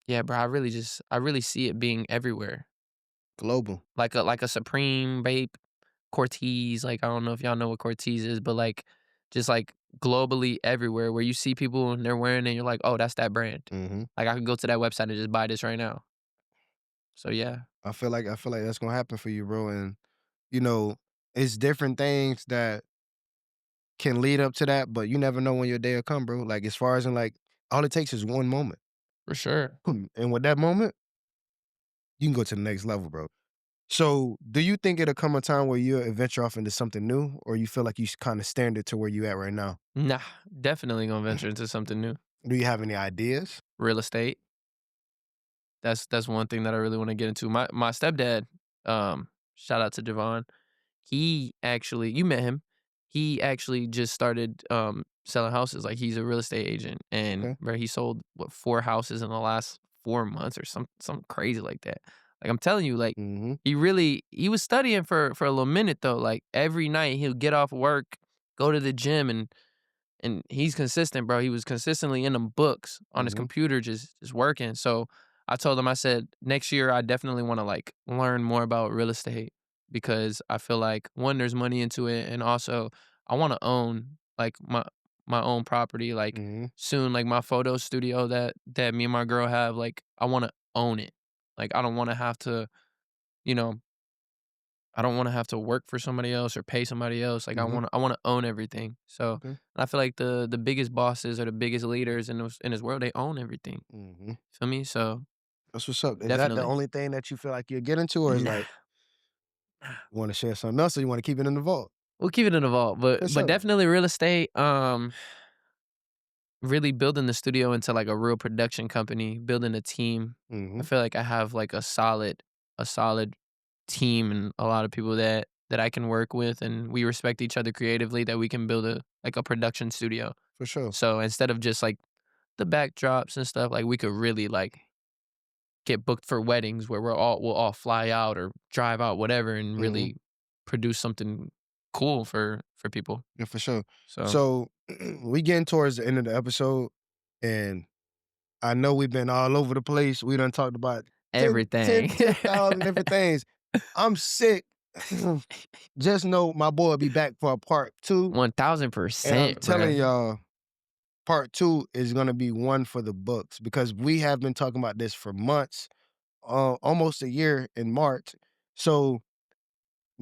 A: yeah, bro, I really see it being everywhere.
B: global.
A: Like a Supreme, Bape, Cortez. Like I don't know if y'all know what Cortez is, but like just like globally everywhere where you see people and they're wearing it, you're like, oh, that's that brand.
B: Mhm.
A: Like I could go to that website and just buy this right now. So yeah,
B: I feel like that's gonna happen for you, bro, and, you know, it's different things that can lead up to that, but you never know when your day will come, bro. Like, as far as in, like, all it takes is one moment,
A: for sure.
B: and with that moment, you can go to the next level, bro. So, do you think it'll come a time where you'll venture off into something new, or you feel like you kinda standard to where you at right now?
A: Nah, definitely gonna venture into something new.
B: Do you have any ideas?
A: Real estate. That's one thing that I really want to get into. My stepdad, shout out to Javon. He actually you met him. He actually just started selling houses. Like he's a real estate agent and
B: Okay.
A: where he sold what 4 houses in the last 4 months or something crazy like that. Like I'm telling you, like
B: Mhm,
A: he was studying for a little minute though. Like every night he'll get off work, go to the gym and he's consistent, bro. He was consistently in them books on his
B: mhm,
A: computer, just working. So I told him, I said, next year I definitely want to like learn more about real estate because I feel like one, there's money into it, and also I want to own like my own property. Like
B: mhm,
A: soon, like my photo studio that me and my girl have, like I want to own it. Like I don't want to have to, you know, I don't wanna have to work for somebody else or pay somebody else, like,
B: mhm.
A: I wanna own everything, so
B: Okay.
A: I feel like the biggest bosses or the biggest leaders in this world, they own everything,
B: Mhm.
A: feel me? So,
B: That's what's up. Is that the
A: definitely.
B: only thing that you feel like you'll get into, or is
A: Nah,
B: like, you wanna share something else, or you wanna keep it in the vault?
A: we'll keep it in the vault,
B: For
A: but
B: sure.
A: definitely real estate, really building the studio into like a real production company, building a team. I
B: Mhm.
A: feel like I have like a solid team and a lot of people that I can work with, and we respect each other creatively, that we can build a production studio.
B: For sure.
A: So instead of just like the backdrops and stuff, like we could really like get booked for weddings where we'll all fly out or drive out, whatever, and
B: Mhm.
A: really produce something cool for people.
B: Yeah, for sure.
A: So
B: So we getting towards the end of the episode, and I know we've been all over the place. We done talked about 10,
A: everything.
B: 10, 10,000 different things. I'm sick. Just know my boy will be back for a part two. And I'm
A: 1000%,
B: telling
A: bruh.
B: y'all, part two is gonna be one for the books because we have been talking about this for months, almost a year in March. So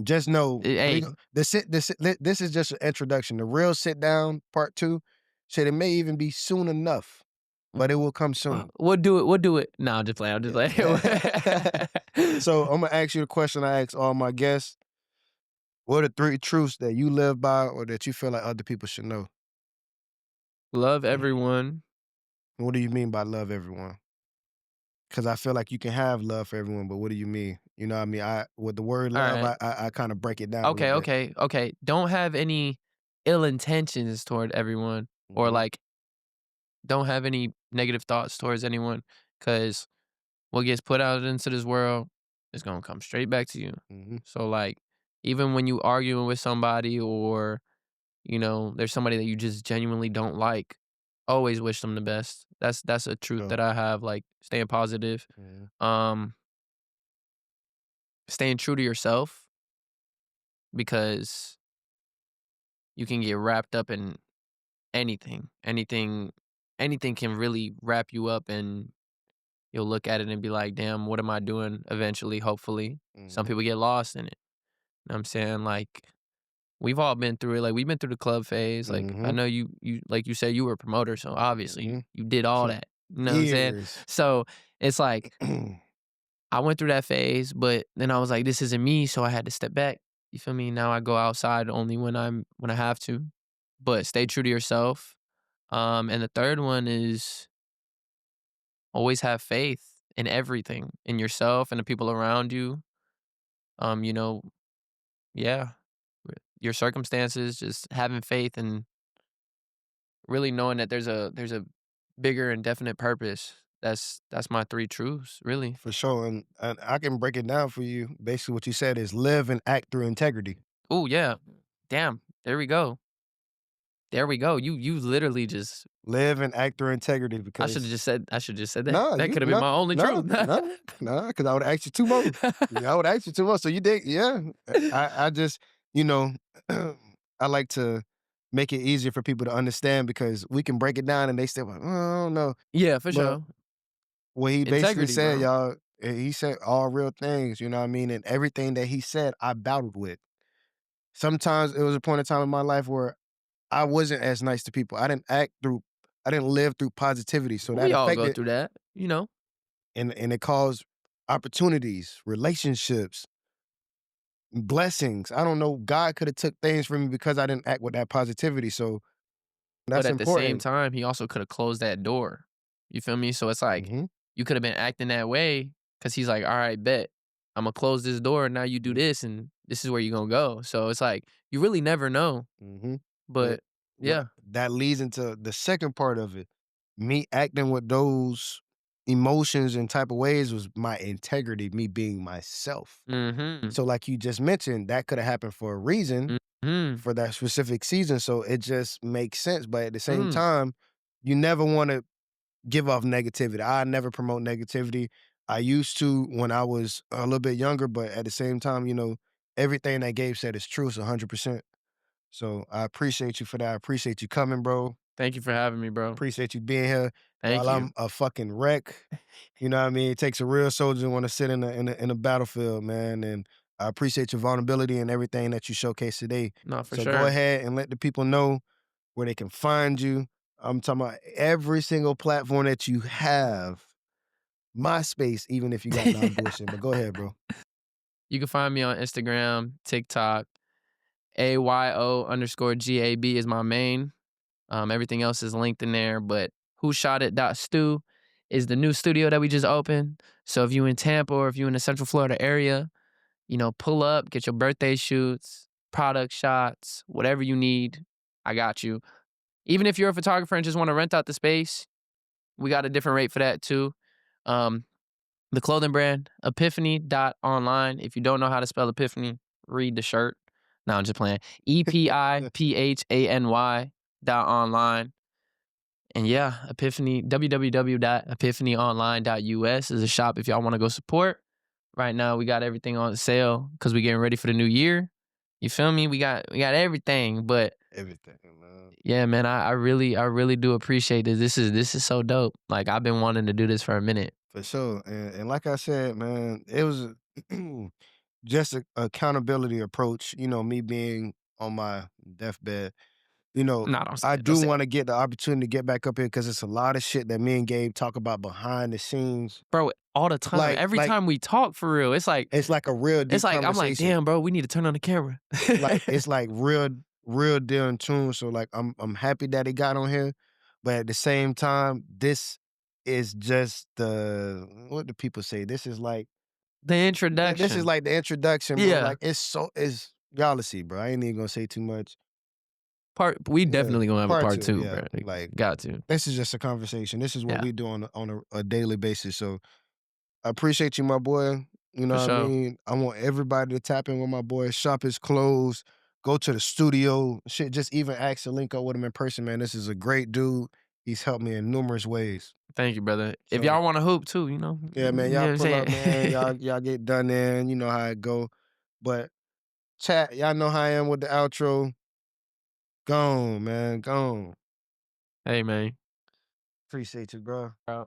B: just know we
A: Hey,
B: gon this is just an introduction. The real sit down part two said it may even be soon enough, but it will come soon.
A: we'll do it. We'll do it. No, I'm just playing. I'm just playing.
B: So I'm gonna ask you the question I ask all my guests. What are three truths that you live by or that you feel like other people should know?
A: Love everyone.
B: What do you mean by love everyone? Because I feel like you can have love for everyone, but what do you mean? You know what I mean? I with the word
A: All
B: love,
A: right.
B: I kind of break it down a little
A: Okay.
B: bit.
A: Okay. Okay. Don't have any ill intentions toward everyone, or
B: Mhm,
A: like don't have any negative thoughts towards anyone, because what gets put out into this world is gonna come straight back to you.
B: mhm,
A: So like, even when you arguing with somebody, or there's somebody that you just genuinely don't like, always wish them the best. That's a truth
B: sure,
A: that I have, like staying positive,
B: mhm,
A: um, staying true to yourself, because you can get wrapped up in anything. Anything can really wrap you up, and you'll look at it and be like, "Damn, what am I doing?" Eventually, hopefully. Some
B: mhm,
A: people get lost in it. Know what I'm saying? Like, we've all been through it. Like, we've been through the club phase. Like, I
B: mhm,
A: know you like you said, you were a promoter, so obviously
B: mhm.
A: you did all
B: For
A: that. You know what I'm saying?
B: years.
A: So, it's like I went through that phase, but then I was like, "This isn't me," so I had to step back. You feel me? Now I go outside only when I have to, but stay true to yourself. And the third one is always have faith in everything, in yourself and the people around you. Um, you know, yeah, your circumstances, just having faith and really knowing that there's a bigger and definite purpose. That's my three truths, really.
B: For sure. And I can break it down for you. Basically, what you said is live and act through integrity.
A: Oh yeah, damn. There we go. There we go. You literally just.
B: Live and act through integrity because
A: I should just said that.
B: nah,
A: That
B: you
A: could have been
B: no,
A: my only
B: no,
A: truth.
B: no, no, because I would ask you two more. Yeah, I would ask you two more. So you did, yeah. I just, you know, I like to make it easier for people to understand because we can break it down and they still like, oh, I don't know.
A: Yeah, for
B: But
A: sure.
B: what he basically
A: Integrity,
B: said,
A: bro.
B: y'all, he said all real things, you know what I mean? And everything that he said, I battled with. Sometimes it was a point in time in my life where I wasn't as nice to people. I didn't live through positivity. So that
A: We all go
B: affected
A: through that.
B: and it caused opportunities, relationships, blessings. I don't know. God could have took things from me because I didn't act with that positivity. So
A: But
B: that's
A: at the same
B: important.
A: time, he also could have closed that door. You feel me? So it's like
B: Mhm,
A: you could have been acting that way because he's like, all right, bet. I'm gonna close this door and now you do
B: mhm,
A: this and this is where you're gonna go. So it's like you really never know.
B: mhm. But
A: But
B: what
A: yeah.
B: that leads into the second part of it. Me acting with those emotions and type of ways was my integrity, me being myself.
A: Mm-hmm.
B: So like you just mentioned, that could have happened for a reason
A: Mm-hmm.
B: for that specific season. So it just makes sense. But at the same
A: Mm.
B: time, you never want to give off negativity. I never promote negativity. I used to when I was a little bit younger, but at the same time, everything that Gabe said is true. It's 100%. So I appreciate you for that. I appreciate you coming, bro.
A: Thank you for having me, bro.
B: Appreciate you being here
A: Thank
B: while
A: you.
B: I'm a fucking wreck. You know what I mean? It takes a real soldier to want to sit in a battlefield, man. And I appreciate your vulnerability and everything that you showcased today.
A: No, for
B: So go
A: sure.
B: ahead and let the people know where they can find you. I'm talking about every single platform that you have. MySpace, even if you got non bullshit. But go ahead, bro.
A: You can find me on Instagram, TikTok, AYO_GAB is my main. Everything else is linked in there. But who shot it.stu is the new studio that we just opened. So if you in Tampa or if you in the Central Florida area, pull up, get your birthday shoots, product shots, whatever you need. I got you. Even if you're a photographer and just want to rent out the space, we got a different rate for that too. Um, the clothing brand, epiphany.online. If you don't know how to spell epiphany, read the shirt. No, I'm just playing. EPIPHANY.online. And yeah, Epiphany, www.epiphanyonline.us is a shop if y'all want to go support. Right now, we got everything on sale because we getting ready for the new year. You feel me? We got everything. But
B: Everything, man.
A: yeah, man, I really do appreciate this. This is so dope. Like I've been wanting to do this for a minute.
B: For sure. And like I said, man, it was just a accountability approach, me being on my deathbed.
A: Nah, don't say
B: I
A: it. Don't
B: do
A: say it.
B: want to get the opportunity to get back up here because it's a lot of shit that me and Gabe talk about behind the scenes.
A: Bro, all the time.
B: Like,
A: Every
B: like
A: time we talk for real, it's like
B: it's like a real
A: it's
B: deep
A: like I'm like,
B: conversation.
A: damn, bro, we need to turn on the camera.
B: Like it's like real deal in tune. So like I'm happy that he got on here, but at the same time, this is just the what do people say? This is like
A: The
B: this is
A: introduction.
B: like the introduction, bro.
A: Yeah.
B: Like it's y'all to see, bro. I ain't even gonna say too much.
A: We
B: Yeah,
A: definitely gonna have a
B: part
A: part
B: two.
A: two,
B: Yeah,
A: bro.
B: like
A: Got to.
B: this is just a conversation. This is what
A: Yeah,
B: we do on a daily basis. So I appreciate you, my boy. You know
A: for
B: what I
A: sure.
B: mean? I want everybody to tap in with my boy. Shop his clothes. Go to the studio. Shit, just even ask to link up with him in person, man. This is a great dude. He's helped me in numerous ways.
A: Thank you, brother. If
B: So
A: y'all want to hoop too,
B: yeah, man,
A: you know
B: y'all
A: what I'm
B: pull up, man.
A: saying?
B: Y'all get done in. You know how it go. But chat, y'all know how I am with the outro. Gone, man. Gone.
A: Hey, man.
B: Appreciate you, bro.
A: Bro.